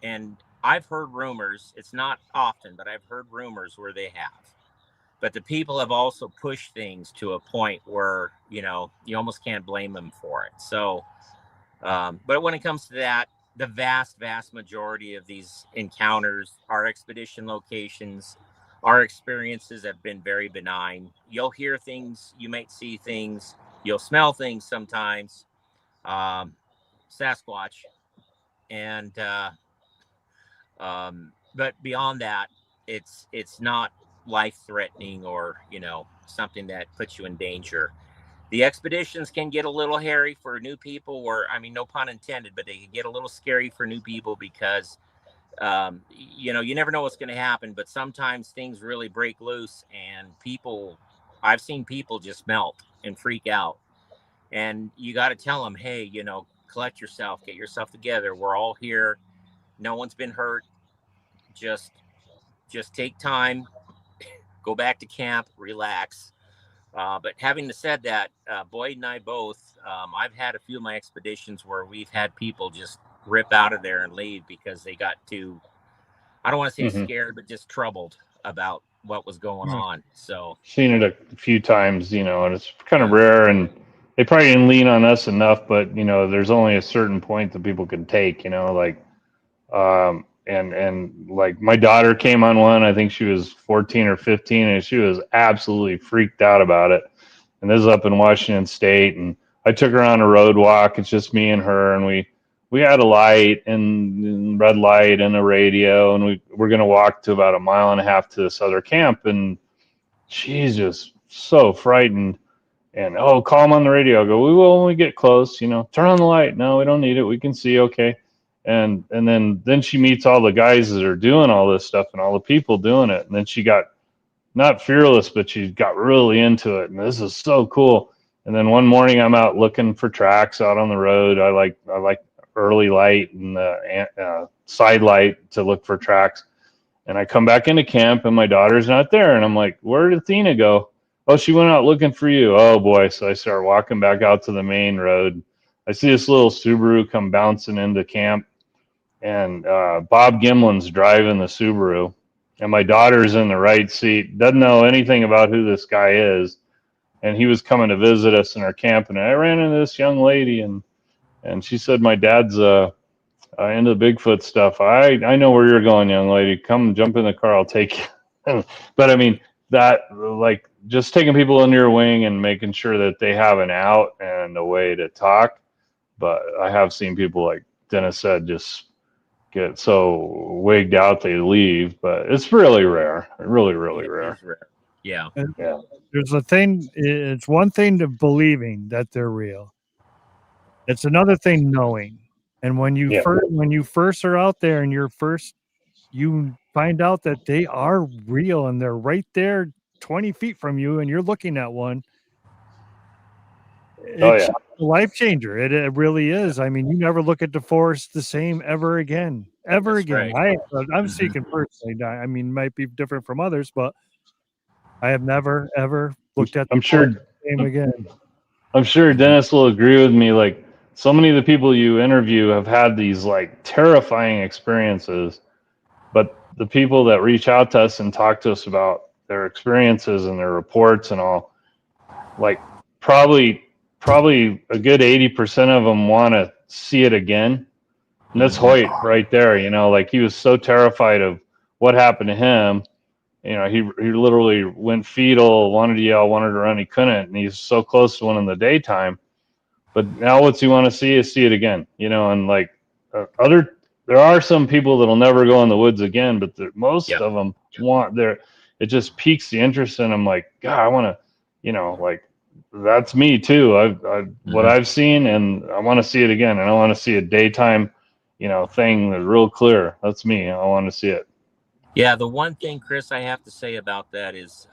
and I've heard rumors. It's not often, but I've heard rumors where they have. But the people have also pushed things to a point where you almost can't blame them for it. So, but when it comes to that, the vast majority of these encounters, our expedition locations, our experiences have been very benign. You'll hear things, you might see things, you'll smell things sometimes, Sasquatch, and but beyond that, it's not life-threatening or something that puts you in danger. The expeditions can get a little hairy for new people, or I mean, no pun intended, but they can get a little scary for new people because you never know what's going to happen. But sometimes things really break loose, and I've seen people just melt and freak out. And you got to tell them, hey, collect yourself, get yourself together. We're all here. No one's been hurt. Just take time, go back to camp, relax. But having said that, Boyd and I both, I've had a few of my expeditions where we've had people just rip out of there and leave because they got too, I don't want to say scared, but just troubled about what was going on. So seen it a few times, and it's kind of rare, and they probably didn't lean on us enough, but there's only a certain point that people can take, like and like my daughter came on one. I think she was 14 or 15, and she was absolutely freaked out about it. And this is up in Washington State, and I took her on a road walk. It's just me and her, and we had a light and red light and a radio, and we're going to walk to about 1.5 miles to this other camp, and she's just so frightened. And call them on the radio. I go, we will when we get close. Turn on the light. No, we don't need it. We can see. Okay. And then she meets all the guys that are doing all this stuff and all the people doing it. And then she got not fearless, but she got really into it. And this is so cool. And then one morning I'm out looking for tracks out on the road. I like early light and side light to look for tracks. And I come back into camp and my daughter's not there. And I'm like, where did Athena go? Oh, she went out looking for you. Oh boy. So I start walking back out to the main road. I see this little Subaru come bouncing into camp. And Bob Gimlin's driving the Subaru, and my daughter's in the right seat, doesn't know anything about who this guy is. And he was coming to visit us in our camp, and I ran into this young lady, and she said, my dad's into the Bigfoot stuff. I know where you're going, young lady. Come jump in the car, I'll take you. But I mean, that, like, just taking people under your wing and making sure that they have an out and a way to talk. But I have seen people, like Dennis said, just get so wigged out they leave. But it's really rare, really rare. It is rare. Yeah. Yeah. There's a thing. It's one thing to believing that they're real. It's another thing knowing. And when you first are out there and you find out that they are real and they're right there 20 feet from you and you're looking at one. It's a life changer. It really is. I mean, you never look at the forest the same ever again. Right. I'm speaking personally. I mean, it might be different from others, but I have never ever looked at the forest the same again. I'm sure Dennis will agree with me. Like, so many of the people you interview have had these like terrifying experiences, but the people that reach out to us and talk to us about their experiences and their reports and all, like probably a good 80% of them want to see it again. And that's Hoyt right there. You know, like he was so terrified of what happened to him. You know, he literally went fetal, wanted to yell, wanted to run, he couldn't, and he's so close to one in the daytime. But now what's he want to see is see it again, you know. And like there are some people that'll never go in the woods again, but most of them want it just piques the interest in them. Like, God, I want to, you know, like that's me too. What I've seen, and I want to see it again, and I want to see a daytime, you know, thing that's real clear. That's me. I want to see it. Yeah, the one thing, Chris, I have to say about that is,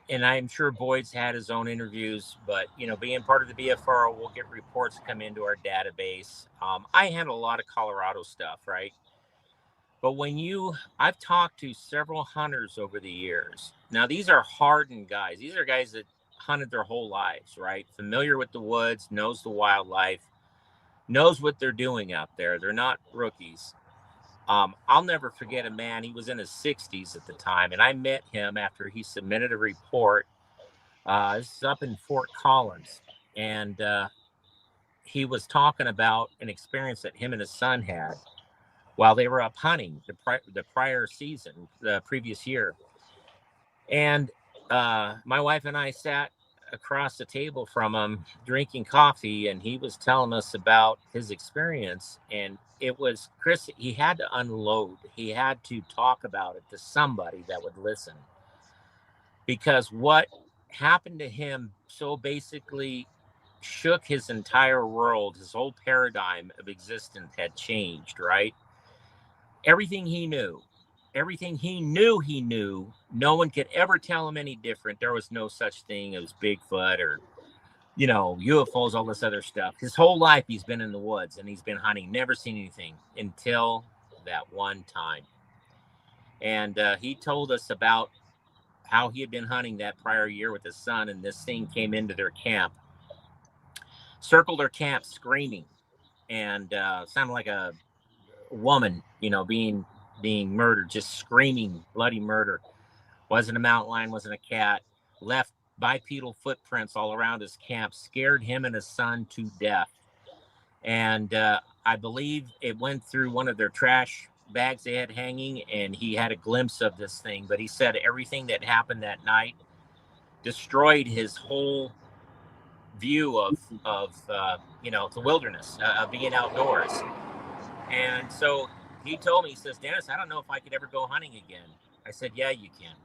and I'm sure Boyd's had his own interviews, but, you know, being part of the BFRO, we'll get reports come into our database. I handle a lot of Colorado stuff, right? But I've talked to several hunters over the years. Now, these are hardened guys. These are guys that hunted their whole lives, right? Familiar with the woods, knows the wildlife, knows what they're doing out there. They're not rookies. I'll never forget a man. He was in his 60s at the time, and I met him after he submitted a report. This is up in Fort Collins, and he was talking about an experience that him and his son had while they were up hunting the prior season, the previous year. And my wife and I sat across the table from him drinking coffee, and he was telling us about his experience. And it was, Chris, he had to unload. He had to talk about it to somebody that would listen, because what happened to him so basically shook his entire world. His whole paradigm of existence had changed, right? Everything he knew, no one could ever tell him any different. There was no such thing as Bigfoot or, you know, UFOs, all this other stuff. His whole life he's been in the woods and he's been hunting, never seen anything until that one time. And he told us about how he had been hunting that prior year with his son, and this thing came into their camp, circled their camp screaming, and sounded like a woman, you know, being murdered, just screaming bloody murder. Wasn't a mountain lion, wasn't a cat. Left bipedal footprints all around his camp, scared him and his son to death. And I believe it went through one of their trash bags they had hanging, and he had a glimpse of this thing. But he said everything that happened that night destroyed his whole view of you know, the wilderness, of being outdoors. And so he told me, he says, Dennis, I don't know if I could ever go hunting again. I said, yeah, you can.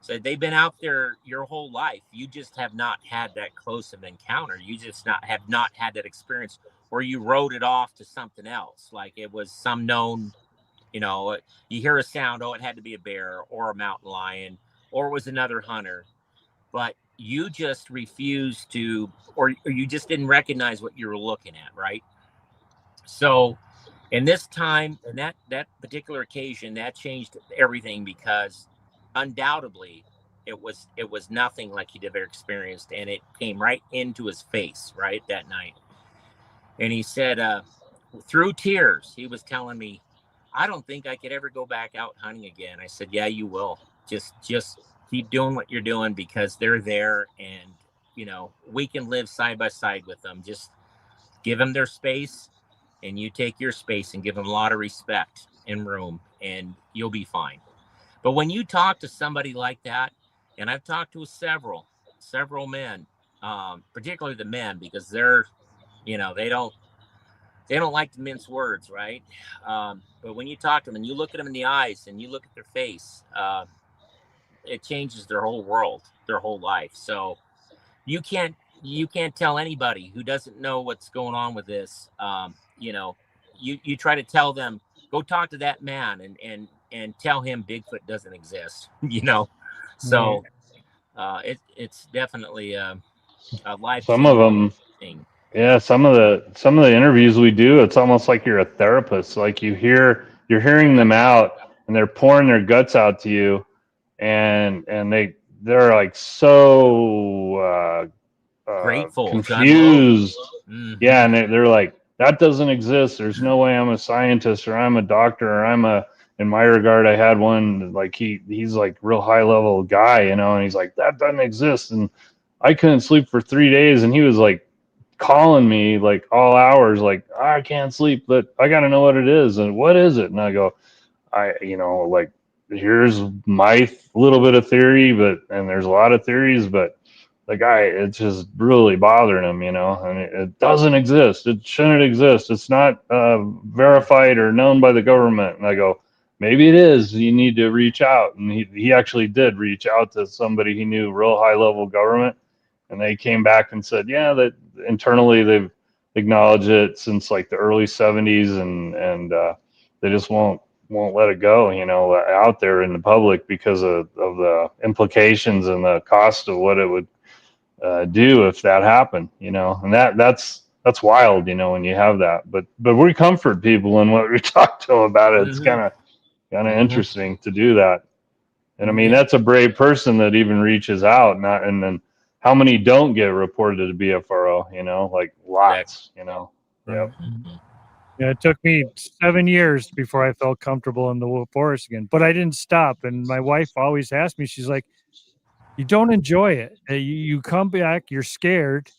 So they've been out there your whole life. You just have not had that close of encounter. You just have not had that experience where you wrote it off to something else. Like it was some known, you know, you hear a sound, oh, it had to be a bear or a mountain lion, or it was another hunter. But you just refused to, or you just didn't recognize what you were looking at, right? So in this time, and that particular occasion, that changed everything, because undoubtedly it was nothing like he'd ever experienced, and it came right into his face right that night. And he said, through tears, he was telling me, I don't think I could ever go back out hunting again. I said, yeah, you will. Just keep doing what you're doing, because they're there, and you know, we can live side by side with them. Just give them their space, and you take your space, and give them a lot of respect and room, and you'll be fine. But when you talk to somebody like that, and I've talked to several men, particularly the men, because they're, they don't like to mince words, right? But when you talk to them and you look at them in the eyes and you look at their face, it changes their whole world, their whole life. So you can't tell anybody who doesn't know what's going on with this. You try to tell them, go talk to that man and tell him Bigfoot doesn't exist. So it's definitely a life Some of changing them, thing. yeah, some of the interviews we do, it's almost like you're a therapist. Like you're hearing them out, and they're pouring their guts out to you, and they're like so Grateful to unload. confused. Mm-hmm. Yeah, and they're like, that doesn't exist. There's no way I'm a scientist or I'm a doctor or I'm a. In my regard, I had one like he's like real high level guy, and he's like, that doesn't exist, and I couldn't sleep for 3 days, and he was like calling me like all hours, like, I can't sleep, but I got to know what it is, and what is it? And I go, like, here's my little bit of theory, and there's a lot of theories, but the guy, it's just really bothering him, and it doesn't exist. It shouldn't exist. It's not verified or known by the government. And I go, maybe it is. You need to reach out. And he actually did reach out to somebody he knew, real high level government. And they came back and said, yeah, that internally they've acknowledged it since like the early 70s, and they just won't let it go, out there in the public because of the implications and the cost of what it would do if that happened, and that's wild, when you have that. But we comfort people in what we talk to them about it. It's Mm-hmm. kind of Mm-hmm. interesting to do that. And I mean, Yeah. that's a brave person that even reaches out. And then how many don't get reported to BFRO? Like lots. Yep. Mm-hmm. Yeah, it took me 7 years before I felt comfortable in the forest again, but I didn't stop. And my wife always asked me, she's like, you don't enjoy it. You come back, you're scared,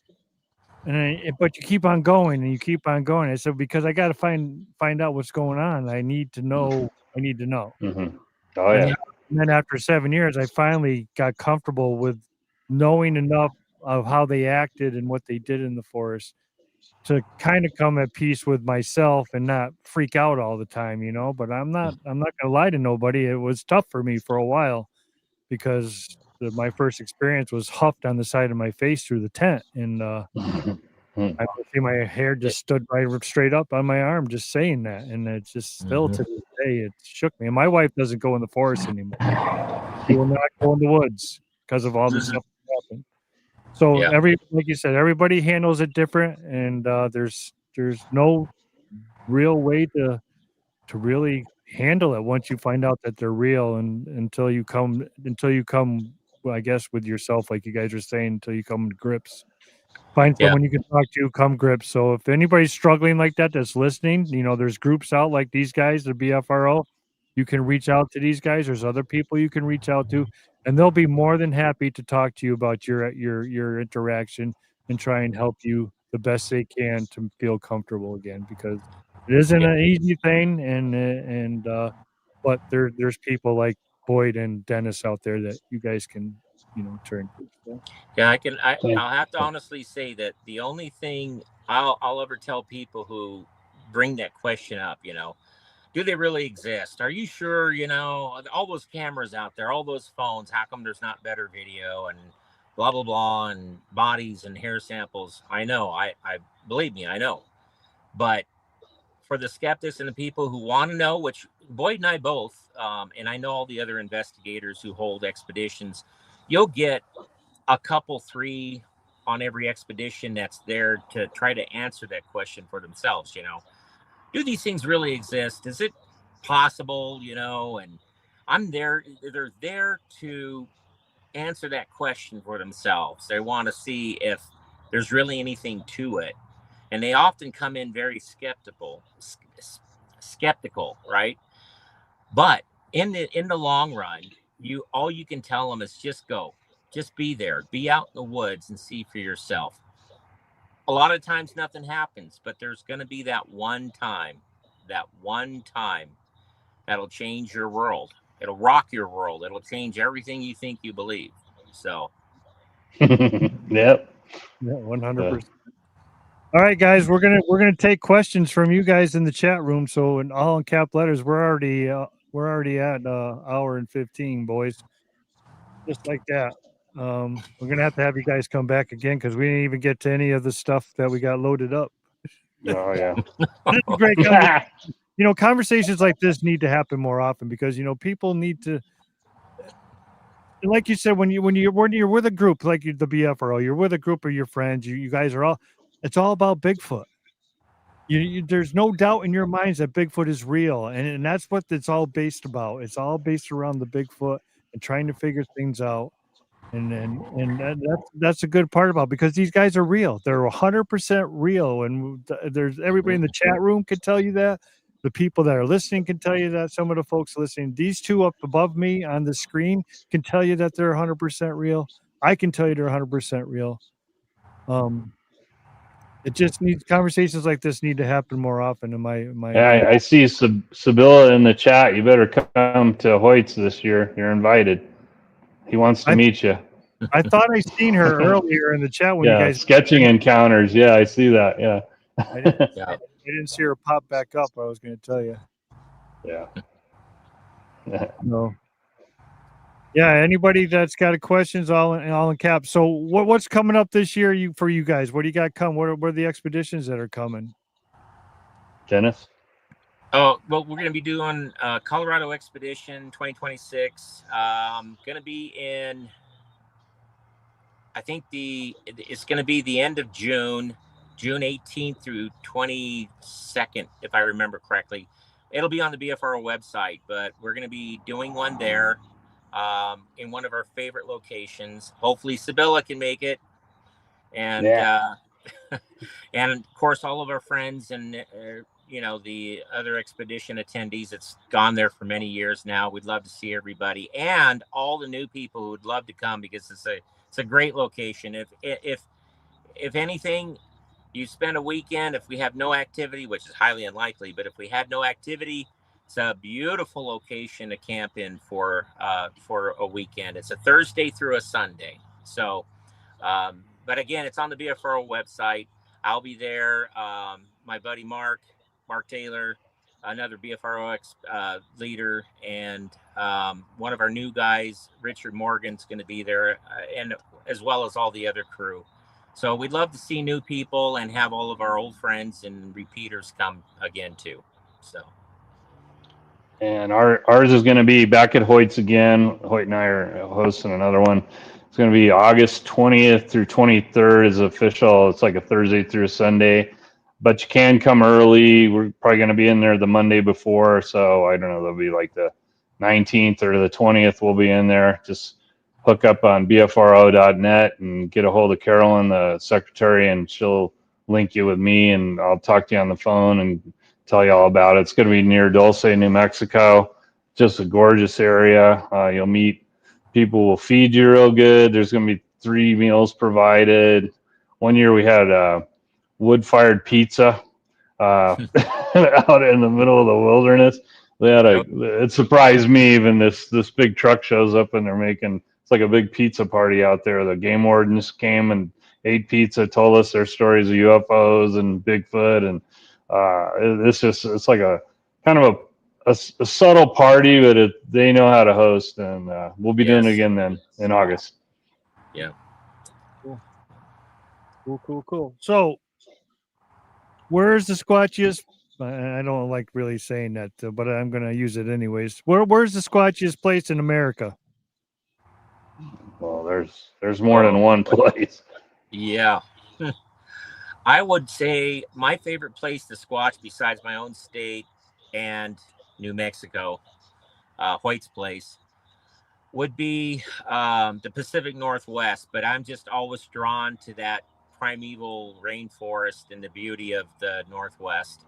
but you keep on going and you keep on going. I said, because I got to find out what's going on. I need to know. I need to know. Mm-hmm. Oh And yeah. then after 7 years, I finally got comfortable with knowing enough of how they acted and what they did in the forest to kind of come at peace with myself and not freak out all the time, but I'm not gonna lie to nobody. It was tough for me for a while because my first experience was huffed on the side of my face through the tent, and I see my hair just stood right straight up on my arm just saying that, and it's just still to this day it shook me. And my wife doesn't go in the forest anymore. She will not go in the woods because of all the stuff that happened. So Yeah. like you said, everybody handles it different, and there's no real way to really handle it once you find out that they're real, and until you come, well, I guess with yourself, like you guys are saying, until you come to grips. Find Yeah. someone you can talk to, come grips. So if anybody's struggling like that that's listening, there's groups out like these guys, the BFRO. You can reach out to these guys. There's other people you can reach out to, and they'll be more than happy to talk to you about your interaction and try and help you the best they can to feel comfortable again, because it isn't an easy thing, but there's people like Boyd and Dennis out there that you guys can turn to. So. Yeah, I'll have to honestly say that the only thing I'll ever tell people who bring that question up, do they really exist? Are you sure? All those cameras out there, all those phones, how come there's not better video and blah blah blah, and bodies and hair samples? I know, I believe me, I know. But for the skeptics and the people who want to know, which Boyd and I both, and I know all the other investigators who hold expeditions, you'll get a couple, 3 on every expedition that's there to try to answer that question for themselves. Do these things really exist? Is it possible? And they're there to answer that question for themselves. They want to see if there's really anything to it, and they often come in very skeptical, right? But in the long run, all you can tell them is just go, just be there, be out in the woods and see for yourself. A lot of times nothing happens, but there's going to be that one time that'll change your world. It'll rock your world. It'll change everything you think you believe. So, Yep. Yeah, 100%. All right, guys, we're gonna take questions from you guys in the chat room. So in all in cap letters, we're already at hour and 15, boys. Just like that. We're gonna have to have you guys come back again because we didn't even get to any of the stuff that we got loaded up. Oh yeah. This is great conversation. You know, conversations like this need to happen more often because people need to. Like you said, when you're with a group like the BFRO, you're with a group of your friends. You guys are all. It's all about Bigfoot. There's no doubt in your minds that Bigfoot is real, and that's what it's all based about. It's all based around the Bigfoot and trying to figure things out. That's a good part about it because these guys are real. They're 100% real, and there's everybody in the chat room can tell you that. The people that are listening can tell you that. Some of the folks listening, these two up above me on the screen can tell you that they're 100% real. I can tell you they're 100% real. It just needs conversations like this need to happen more often. In my Yeah, I see Sibylla in the chat. You better come to Hoyt's this year. You're invited. He wants to meet you. I thought I seen her earlier in the chat when you Yeah, guys sketching encounters. Yeah, I see that. Yeah. yeah. I didn't see her pop back up. I was going to tell you. Yeah. No. Yeah. Anybody that's got questions, all in caps. So what's coming up this year for you guys? What do you got coming? What are the expeditions that are coming? Dennis? Oh, well, we're going to be doing Colorado Expedition 2026. Going to be in, I think it's going to be the end of June 18th through 22nd, if I remember correctly. It'll be on the BFRO website, but we're going to be doing one there in one of our favorite locations. Hopefully Sibylla can make it. And, and of course, all of our friends and, the other expedition attendees that's gone there for many years now. We'd love to see everybody and all the new people who would love to come because it's a great location. If anything, you spend a weekend, if we have no activity, which is highly unlikely, but if we had no activity, it's a beautiful location to camp in for a weekend. It's a Thursday through a Sunday. So, but again, it's on the BFRO website. I'll be there. My buddy Mark Taylor, another BFRO leader, and one of our new guys, Richard Morgan's going to be there, and as well as all the other crew. So we'd love to see new people and have all of our old friends and repeaters come again too. So. And ours is going to be back at Hoyt's again. Hoyt and I are hosting another one. It's going to be August 20th through 23rd is official. It's like a Thursday through a Sunday, but you can come early. We're probably going to be in there the Monday before. So I don't know, there'll be like the 19th or the 20th. We'll be in there. Just hook up on BFRO.net and get a hold of Carolyn, the secretary, and she'll link you with me, and I'll talk to you on the phone and tell you all about it. It's going to be near Dulce, New Mexico. Just a gorgeous area. You'll meet people who will feed you real good. There's going to be 3 meals provided. One year we had wood-fired pizza out in the middle of the wilderness. They had it surprised me. Even this big truck shows up and they're making, it's like a big pizza party out there. The game wardens came and ate pizza, told us their stories of UFOs and Bigfoot, and it's like a kind of a subtle party, but they know how to host, and we'll be doing it again then in August. Yeah. Cool. So where's the squatchiest? I don't like really saying that, but I'm going to use it anyways. Where's the squatchiest place in America? Well, there's more than one place. Yeah. I would say my favorite place to squatch besides my own state and New Mexico, Hoyt's place, would be the Pacific Northwest. But I'm just always drawn to that primeval rainforest and the beauty of the Northwest.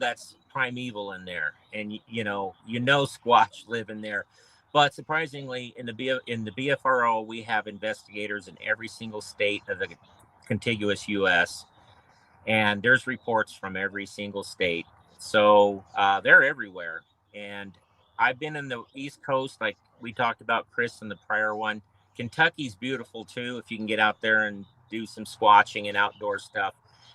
That's primeval in there, and squatch live in there. But surprisingly, in the BFRO, we have investigators in every single state of the contiguous U.S., and there's reports from every single state. So they're everywhere. And I've been in the East Coast, like we talked about, Chris, in the prior one. Kentucky's beautiful too if you can get out there and do some squatching and outdoor stuff.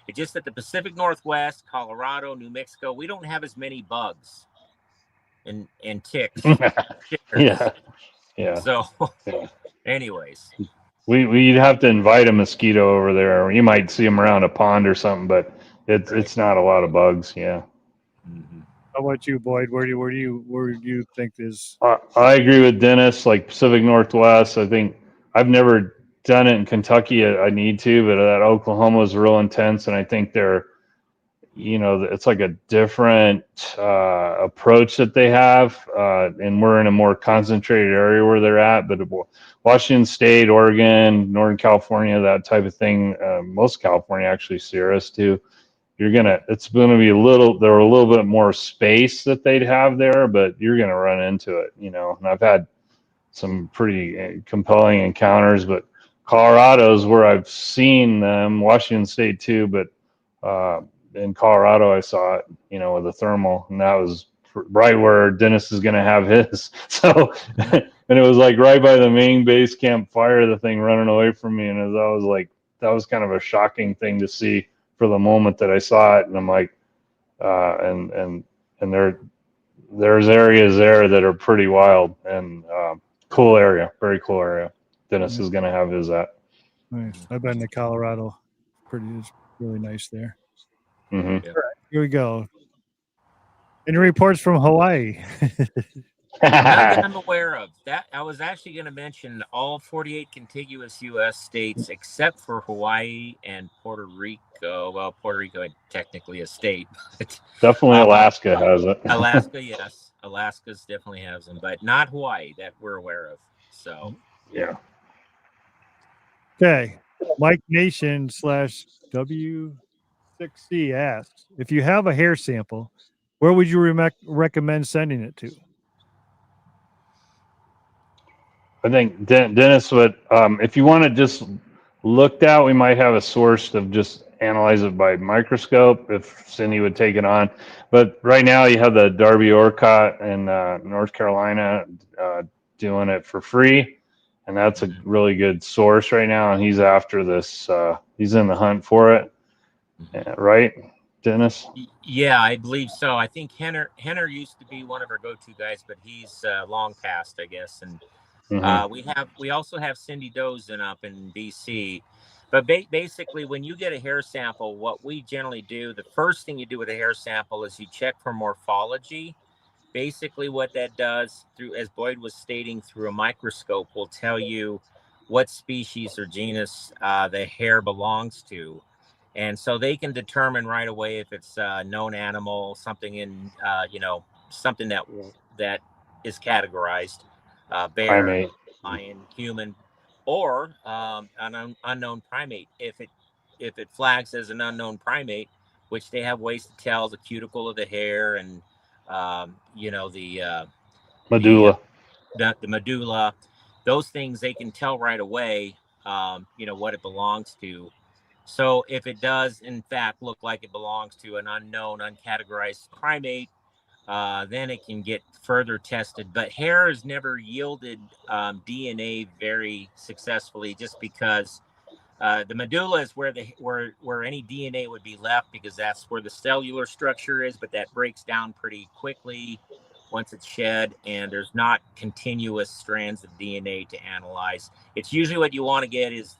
It's just that the Pacific Northwest, Colorado, New Mexico, we don't have as many bugs and ticks. Yeah. So, Yeah. anyways, we'd have to invite a mosquito over there, or you might see them around a pond or something, but it's not a lot of bugs. Yeah. mm-hmm. How about you, Boyd? Where do you think is? I agree with Dennis. Like Pacific Northwest, I think I've never done it in Kentucky. I need to, but that Oklahoma is real intense, and I think they're, it's like a different approach that they have, and we're in a more concentrated area where they're at. But Washington State, Oregon, Northern California, that type of thing, most California actually, Sierras too. It's gonna be a little bit more space that they'd have there, but you're gonna run into it, and I've had some pretty compelling encounters, but Colorado's where I've seen them, Washington State too, but in Colorado I saw it, with a thermal, and that was right where Dennis is gonna have his. So, and it was like right by the main base camp fire, the thing running away from me, and that was kind of a shocking thing to see for the moment that I saw it, and I'm like, and there's areas there that are pretty wild and cool area, very cool area. Dennis is gonna have his at. Nice. I've been to Colorado. It's really nice there. Mm-hmm. All right, here we go. Any reports from Hawaii? Not that I'm aware of. That I was actually going to mention all 48 contiguous U.S. states except for Hawaii and Puerto Rico. Well, Puerto Rico is technically a state, but definitely Alaska has it. Alaska, yes, Alaska's definitely has them, but not Hawaii that we're aware of. So, yeah. Okay, Mike Nation /W6C asks, if you have a hair sample, where would you recommend sending it to? I think Dennis would, if you want to just looked at, we might have a source of just analyze it by microscope if Cindy would take it on. But right now you have the Darby Orcott in North Carolina doing it for free. And that's a really good source right now. And he's after this, he's in the hunt for it. Right, Dennis? Yeah, I believe so. I think Henner used to be one of our go-to guys, but he's long past, I guess. And we also have Cindy Dozen up in BC. But basically, when you get a hair sample, what we generally do, the first thing you do with a hair sample is you check for morphology. Basically, what that does, as Boyd was stating, through a microscope will tell you what species or genus the hair belongs to. And so they can determine right away if it's a known animal, something in, something that is categorized, bear, lion, human, or an unknown primate. If it flags as an unknown primate, which they have ways to tell the cuticle of the hair and the medulla, the medulla, those things they can tell right away, what it belongs to. So if it does, in fact, look like it belongs to an unknown, uncategorized primate, then it can get further tested. But hair has never yielded DNA very successfully, just because the medulla is where any DNA would be left, because that's where the cellular structure is. But that breaks down pretty quickly once it's shed, and there's not continuous strands of DNA to analyze. It's usually what you want to get is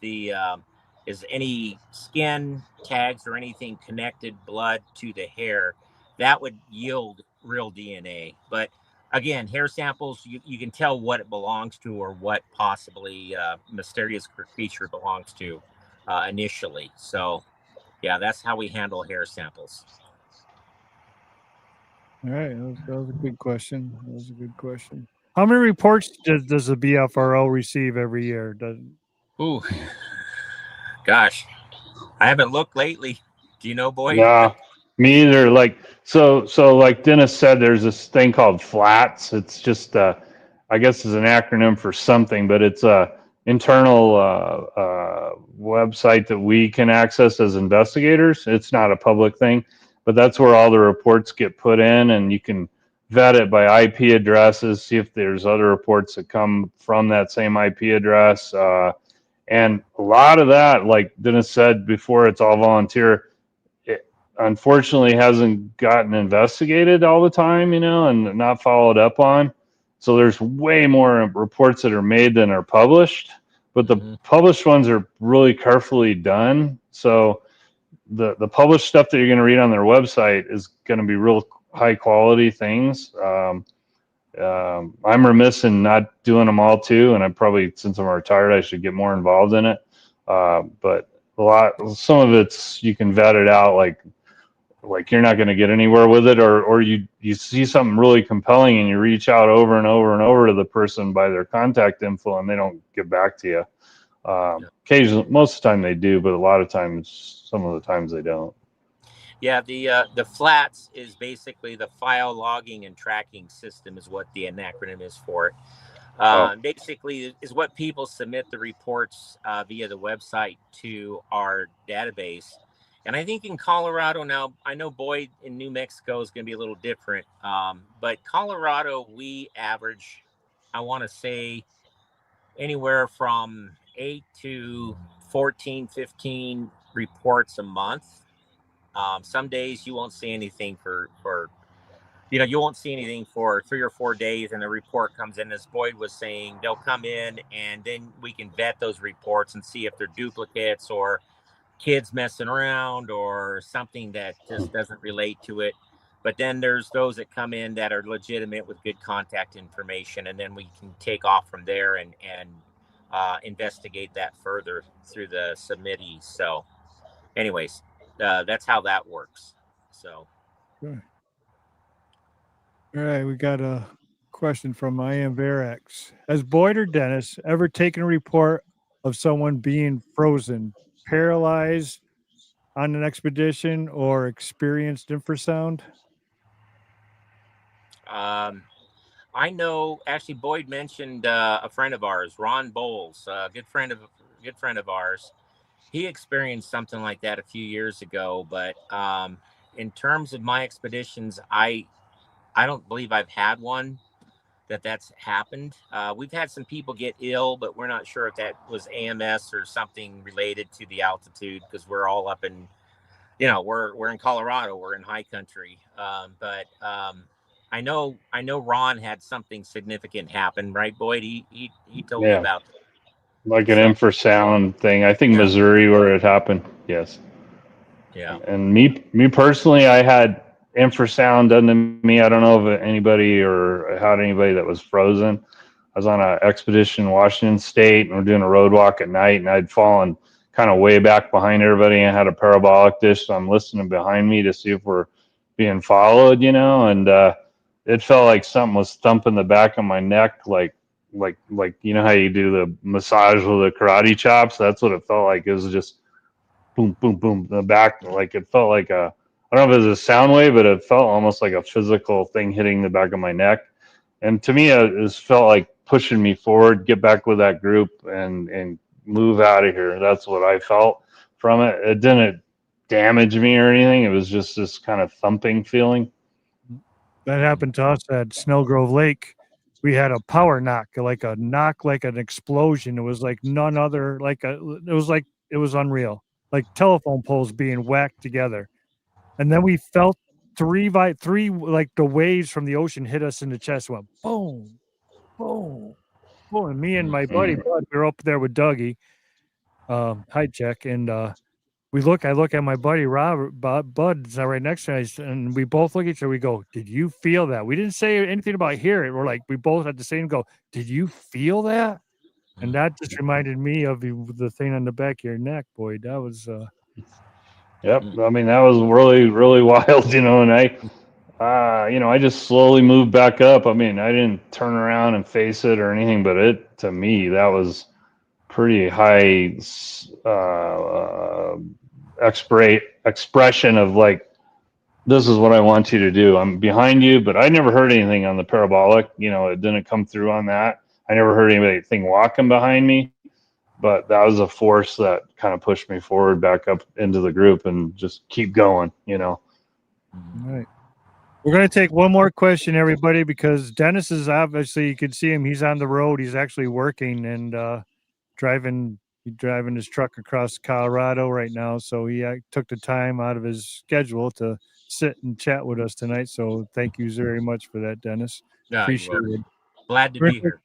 is any skin tags or anything connected blood to the hair. That would yield real DNA. But again, hair samples, you can tell what it belongs to or what possibly mysterious creature belongs to initially. So yeah, that's how we handle hair samples. All right, that was a good question. How many reports does the BFRO receive every year? Ooh, gosh, I haven't looked lately. Do you know, Boyd? Yeah, me either. So like Dennis said, there's this thing called FLATS. It's just, I guess it's an acronym for something, but it's a internal website that we can access as investigators. It's not a public thing, but that's where all the reports get put in, and you can vet it by IP addresses, see if there's other reports that come from that same IP address. And a lot of that, like Dennis said before, it's all volunteer. It unfortunately hasn't gotten investigated all the time, and not followed up on. So there's way more reports that are made than are published, but the published ones are really carefully done. So the published stuff that you're going to read on their website is going to be real high quality things. I'm remiss in not doing them all too, and I probably, since I'm retired, I should get more involved in it. But some of it's, you can vet it out, like you're not going to get anywhere with it, or you see something really compelling and you reach out over and over and over to the person by their contact info and they don't get back to you. Occasionally, most of the time they do, but a lot of times, some of the times they don't. Yeah, the FLATS is basically the file logging and tracking system, is what the acronym is for it. Basically, is what people submit the reports via the website to our database. And I think in Colorado now, I know Boyd in New Mexico is going to be a little different, but Colorado, we average, I want to say, anywhere from 8 to 14, 15 reports a month. Some days you won't see anything for you won't see anything for 3 or 4 days, and a report comes in. As Boyd was saying, they'll come in and then we can vet those reports and see if they're duplicates or kids messing around or something that just doesn't relate to it. But then there's those that come in that are legitimate with good contact information, and then we can take off from there and investigate that further through the submittees. So anyways, that's how that works. So All right, we got a question from I Am Verax. Has Boyd or Dennis ever taken a report of someone being frozen, paralyzed on an expedition, or experienced infrasound? I know, actually, Boyd mentioned a friend of ours, Ron Bowles, a good friend of ours. He experienced something like that a few years ago. But in terms of my expeditions, I don't believe I've had one that's happened. We've had some people get ill, but we're not sure if that was AMS or something related to the altitude, because we're all up in, we're in Colorado, we're in high country. But I know Ron had something significant happen, right, Boyd? He told me about it. Like an infrasound thing. I think Missouri, where it happened. Yes. Yeah. And me personally, I had infrasound done to me. I don't know if anybody or had anybody that was frozen. I was on an expedition in Washington State, and we're doing a road walk at night, and I'd fallen kind of way back behind everybody and had a parabolic dish, so I'm listening behind me to see if we're being followed, and it felt like something was thumping the back of my neck, like you know how you do the massage with the karate chops. That's what it felt like. It was just boom, boom, boom, the back. Like it felt like I don't know if it was a sound wave, but it felt almost like a physical thing hitting the back of my neck. And to me, it just felt like pushing me forward, get back with that group, and move out of here. That's what I felt from it. It didn't damage me or anything. It was just this kind of thumping feeling. That happened to us at Snellgrove Lake. We had a power knock, like an explosion. It was like none other, it was unreal, like telephone poles being whacked together. And then we felt three, like the waves from the ocean hit us in the chest, went boom, boom, boom. And me and my buddy Bud, we were up there with Dougie, hi Jack, and I look at my buddy Bud's right next to us, and we both look at each other. We go, "Did you feel that?" We didn't say anything about hear it. We're like, we both at the same go, "Did you feel that?" And that just reminded me of the thing on the back of your neck, Boyd. That was. Yep. I mean, that was really, really wild, and I just slowly moved back up. I mean, I didn't turn around and face it or anything, but to me, that was pretty high expression of like, this is what I want you to do. I'm behind you, but I never heard anything on the parabolic. It didn't come through on that. I never heard anything walking behind me, but that was a force that kind of pushed me forward back up into the group and just keep going, Right. We're going to take one more question, everybody, because Dennis is obviously, you can see him. He's on the road. He's actually working and driving his truck across Colorado right now. So he took the time out of his schedule to sit and chat with us tonight. So thank you very much for that, Dennis. No, Appreciate it. Glad to be here.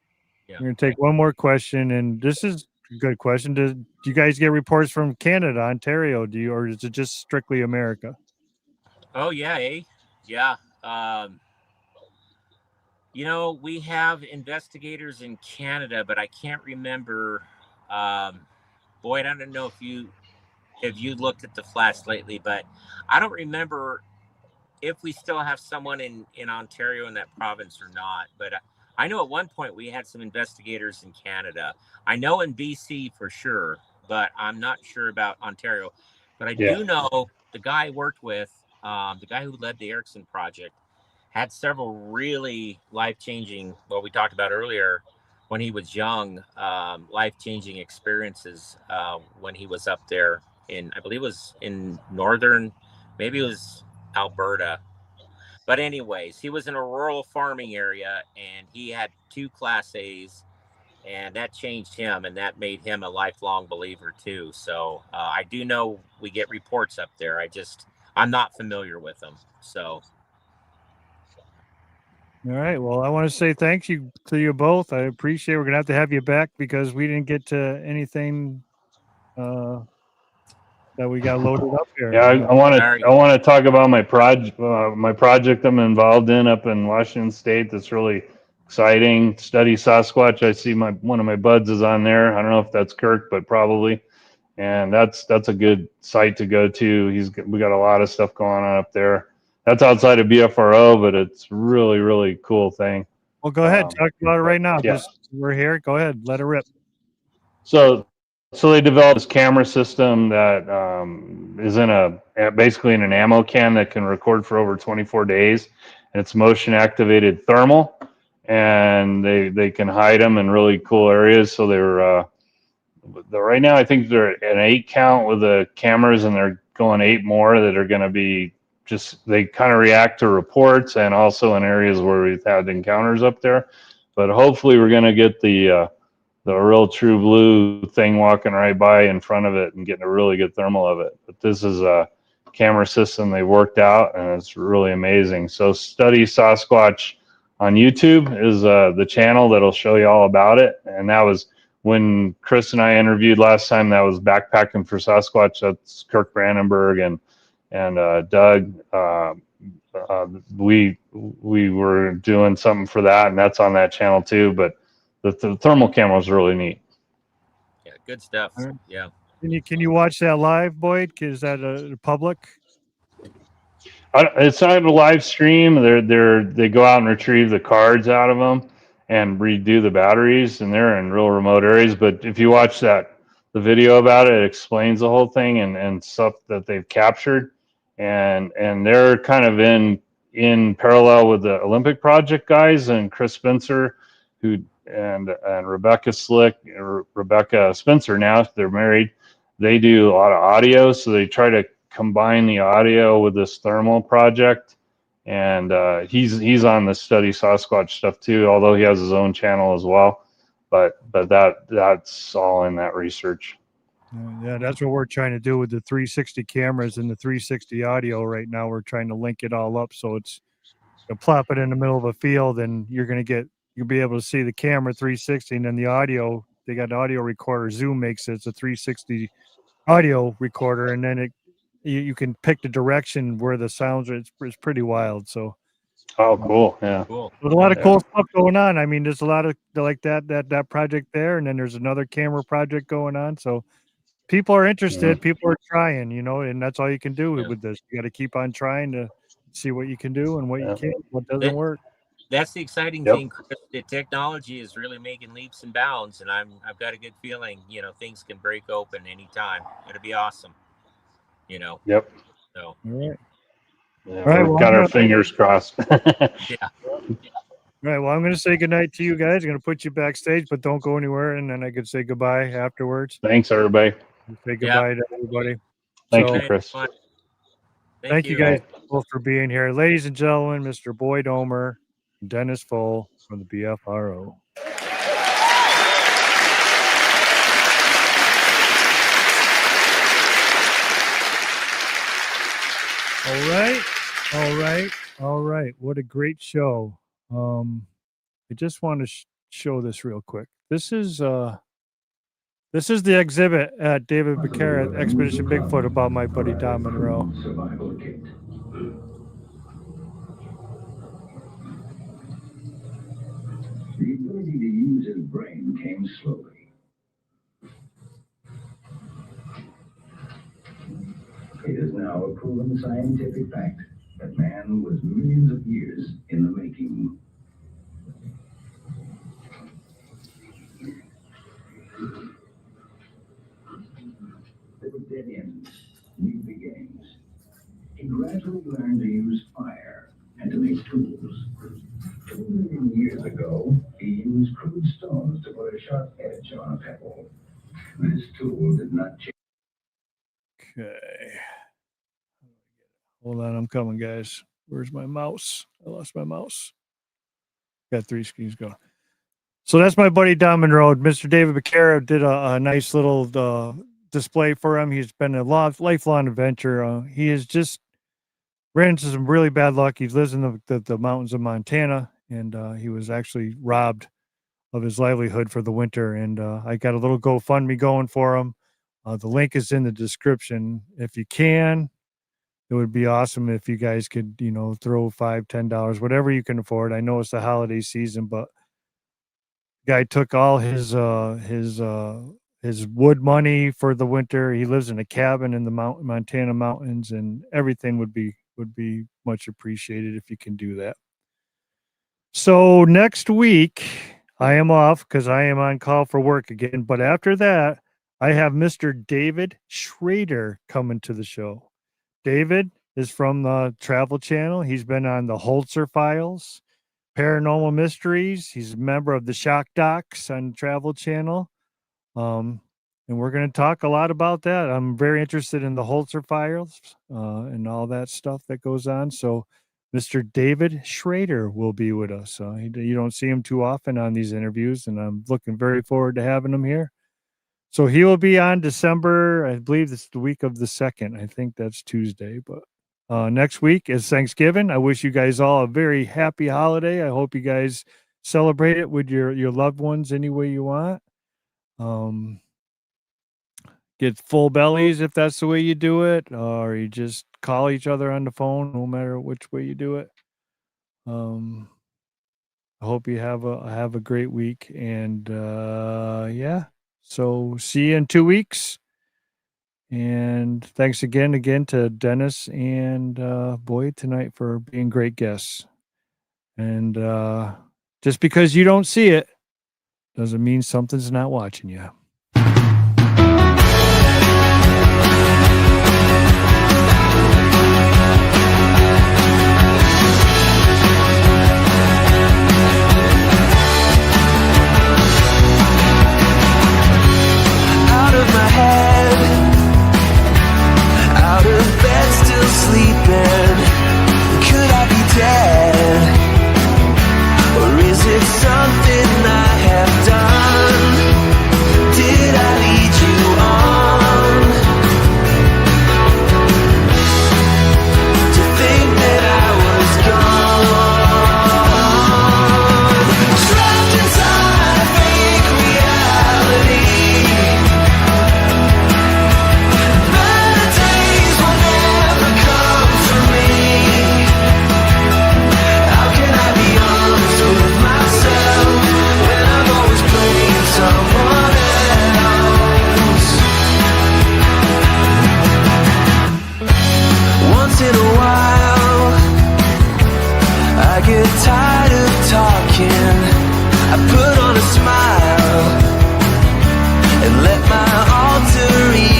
We're going to take one more question, and this is a good question. Do you guys get reports from Canada, Ontario? Or is it just strictly America? Oh yeah, yeah. We have investigators in Canada, but I can't remember. Boyd, I don't know if you looked at the flats lately, but I don't remember if we still have someone in Ontario in that province or not. But I know at one point we had some investigators in Canada. I know in BC for sure, but I'm not sure about Ontario. But I do know the guy I worked with, the guy who led the Erickson project, had several really life-changing, what we talked about earlier, when he was young, life-changing experiences when he was up there I believe it was in northern, maybe it was Alberta. But anyways, he was in a rural farming area and he had 2 Class A's, and that changed him and that made him a lifelong believer too. So I do know we get reports up there. I'm not familiar with them. So. All right. Well, I want to say thank you to you both. I appreciate it. We're going to have you back because we didn't get to anything that we got loaded up here. Yeah, I want to talk about my project I'm involved in up in Washington State. That's really exciting. Study Sasquatch. I see one of my buds is on there. I don't know if that's Kirk, but probably. And that's a good site to go to. We got a lot of stuff going on up there. That's outside of BFRO, but it's really, really cool thing. Well, go ahead. Talk about it right now. Yeah. We're here. Go ahead. Let it rip. So they developed this camera system that is basically in an ammo can that can record for over 24 days. And it's motion activated thermal, and they can hide them in really cool areas. So they're right now, I think they're at an 8 count with the cameras, and they're going 8 more that are going to be they kind of react to reports and also in areas where we've had encounters up there. But hopefully we're going to get the real true blue thing walking right by in front of it and getting a really good thermal of it. But this is a camera system they worked out, and it's really amazing. So Study Sasquatch on YouTube is the channel that'll show you all about it. And that was when Chris and I interviewed last time. That was Backpacking for Sasquatch. That's Kirk Brandenburg and Doug. We were doing something for that, and that's on that channel too. But the thermal camera was really neat. Yeah, good stuff. Right. Yeah. Can you watch that live, Boyd? Is that public? It's not a live stream. They go out and retrieve the cards out of them and redo the batteries, and they're in real remote areas. But if you watch the video about it, it explains the whole thing and stuff that they've captured, and they're kind of in parallel with the Olympic Project guys and Chris Spencer, and Rebecca Spencer. Now they're married. They do a lot of audio, so they try to combine the audio with this thermal project, and he's on the Study Sasquatch stuff too, although he has his own channel as well. But that's all in that research. Yeah, that's what we're trying to do with the 360 cameras and the 360 audio right now. We're trying to link it all up so it's plop it in the middle of a field, and you'll be able to see the camera 360, and then the audio. They got an audio recorder. Zoom makes it. It's a 360 audio recorder, and then you can pick the direction where the sounds are. It's pretty wild. So. Oh, cool. Yeah. Cool. There's a lot of cool stuff going on. I mean, there's a lot of like that project there, and then there's another camera project going on. So people are interested. People are trying, and that's all you can do with this. You got to keep on trying to see what you can do and what you can't, what doesn't work. That's the exciting thing, Chris. The technology is really making leaps and bounds, and I've got a good feeling, things can break open anytime. It'll be awesome. Yep. So. All right. Yeah, all right, we've got our fingers crossed. Yeah. All right. Well, I'm going to say goodnight to you guys. I'm going to put you backstage, but don't go anywhere, and then I could say goodbye afterwards. Thanks, everybody. Say goodbye to everybody. Thank you, Chris. Thank you guys both for being here. Ladies and gentlemen, Mr. Boyd Omer and Dennis Pfohl from the BFRO. All right. What a great show. I just want to show this real quick. This is the exhibit at David Becerra at Expedition Bigfoot about my buddy Don Monroe. Survival kit. The ability to use his brain came slowly. It is now a proven scientific fact that man was millions of years in the making. There were dead ends, new beginnings. He gradually learned to use fire and to make tools. 2 million years ago, he used crude stones to put a sharp edge on a pebble. This tool did not change. Okay. Hold on, I'm coming, guys. Where's my mouse? I lost my mouse. Got 3 screens going. So that's my buddy Don Monroe. Mr. David Becerra did a nice little display for him. He's been a lifelong adventure. He has just ran into some really bad luck. He lives in the mountains of Montana, and he was actually robbed of his livelihood for the winter. And I got a little GoFundMe going for him. The link is in the description. If you can, it would be awesome if you guys could, throw $5, $10, whatever you can afford. I know it's the holiday season, but the guy took all his wood money for the winter. He lives in a cabin in the Montana mountains, and everything would be much appreciated if you can do that. So next week I am off because I am on call for work again. But after that, I have Mr. David Schrader coming to the show. David is from the Travel Channel. He's been on the Holzer Files, Paranormal Mysteries. He's a member of the Shock Docs on Travel Channel. And we're going to talk a lot about that. I'm very interested in the Holzer Files and all that stuff that goes on. So Mr. David Schrader will be with us. You don't see him too often on these interviews, and I'm looking very forward to having him here. So he will be on December, I believe it's the week of the 2nd. I think that's Tuesday. But next week is Thanksgiving. I wish you guys all a very happy holiday. I hope you guys celebrate it with your loved ones any way you want. Get full bellies if that's the way you do it, or you just call each other on the phone, no matter which way you do it. I hope you have a great week, and yeah. So see you in 2 weeks. And thanks again to Dennis and Boyd tonight for being great guests. And just because you don't see it doesn't mean something's not watching you. Out of bed, still sleeping. Could I be dead? Or is it something I have done? Did I lead you on to think that I was gone? Trapped inside a fake reality. In a while, I get tired of talking. I put on a smile and let my alter ego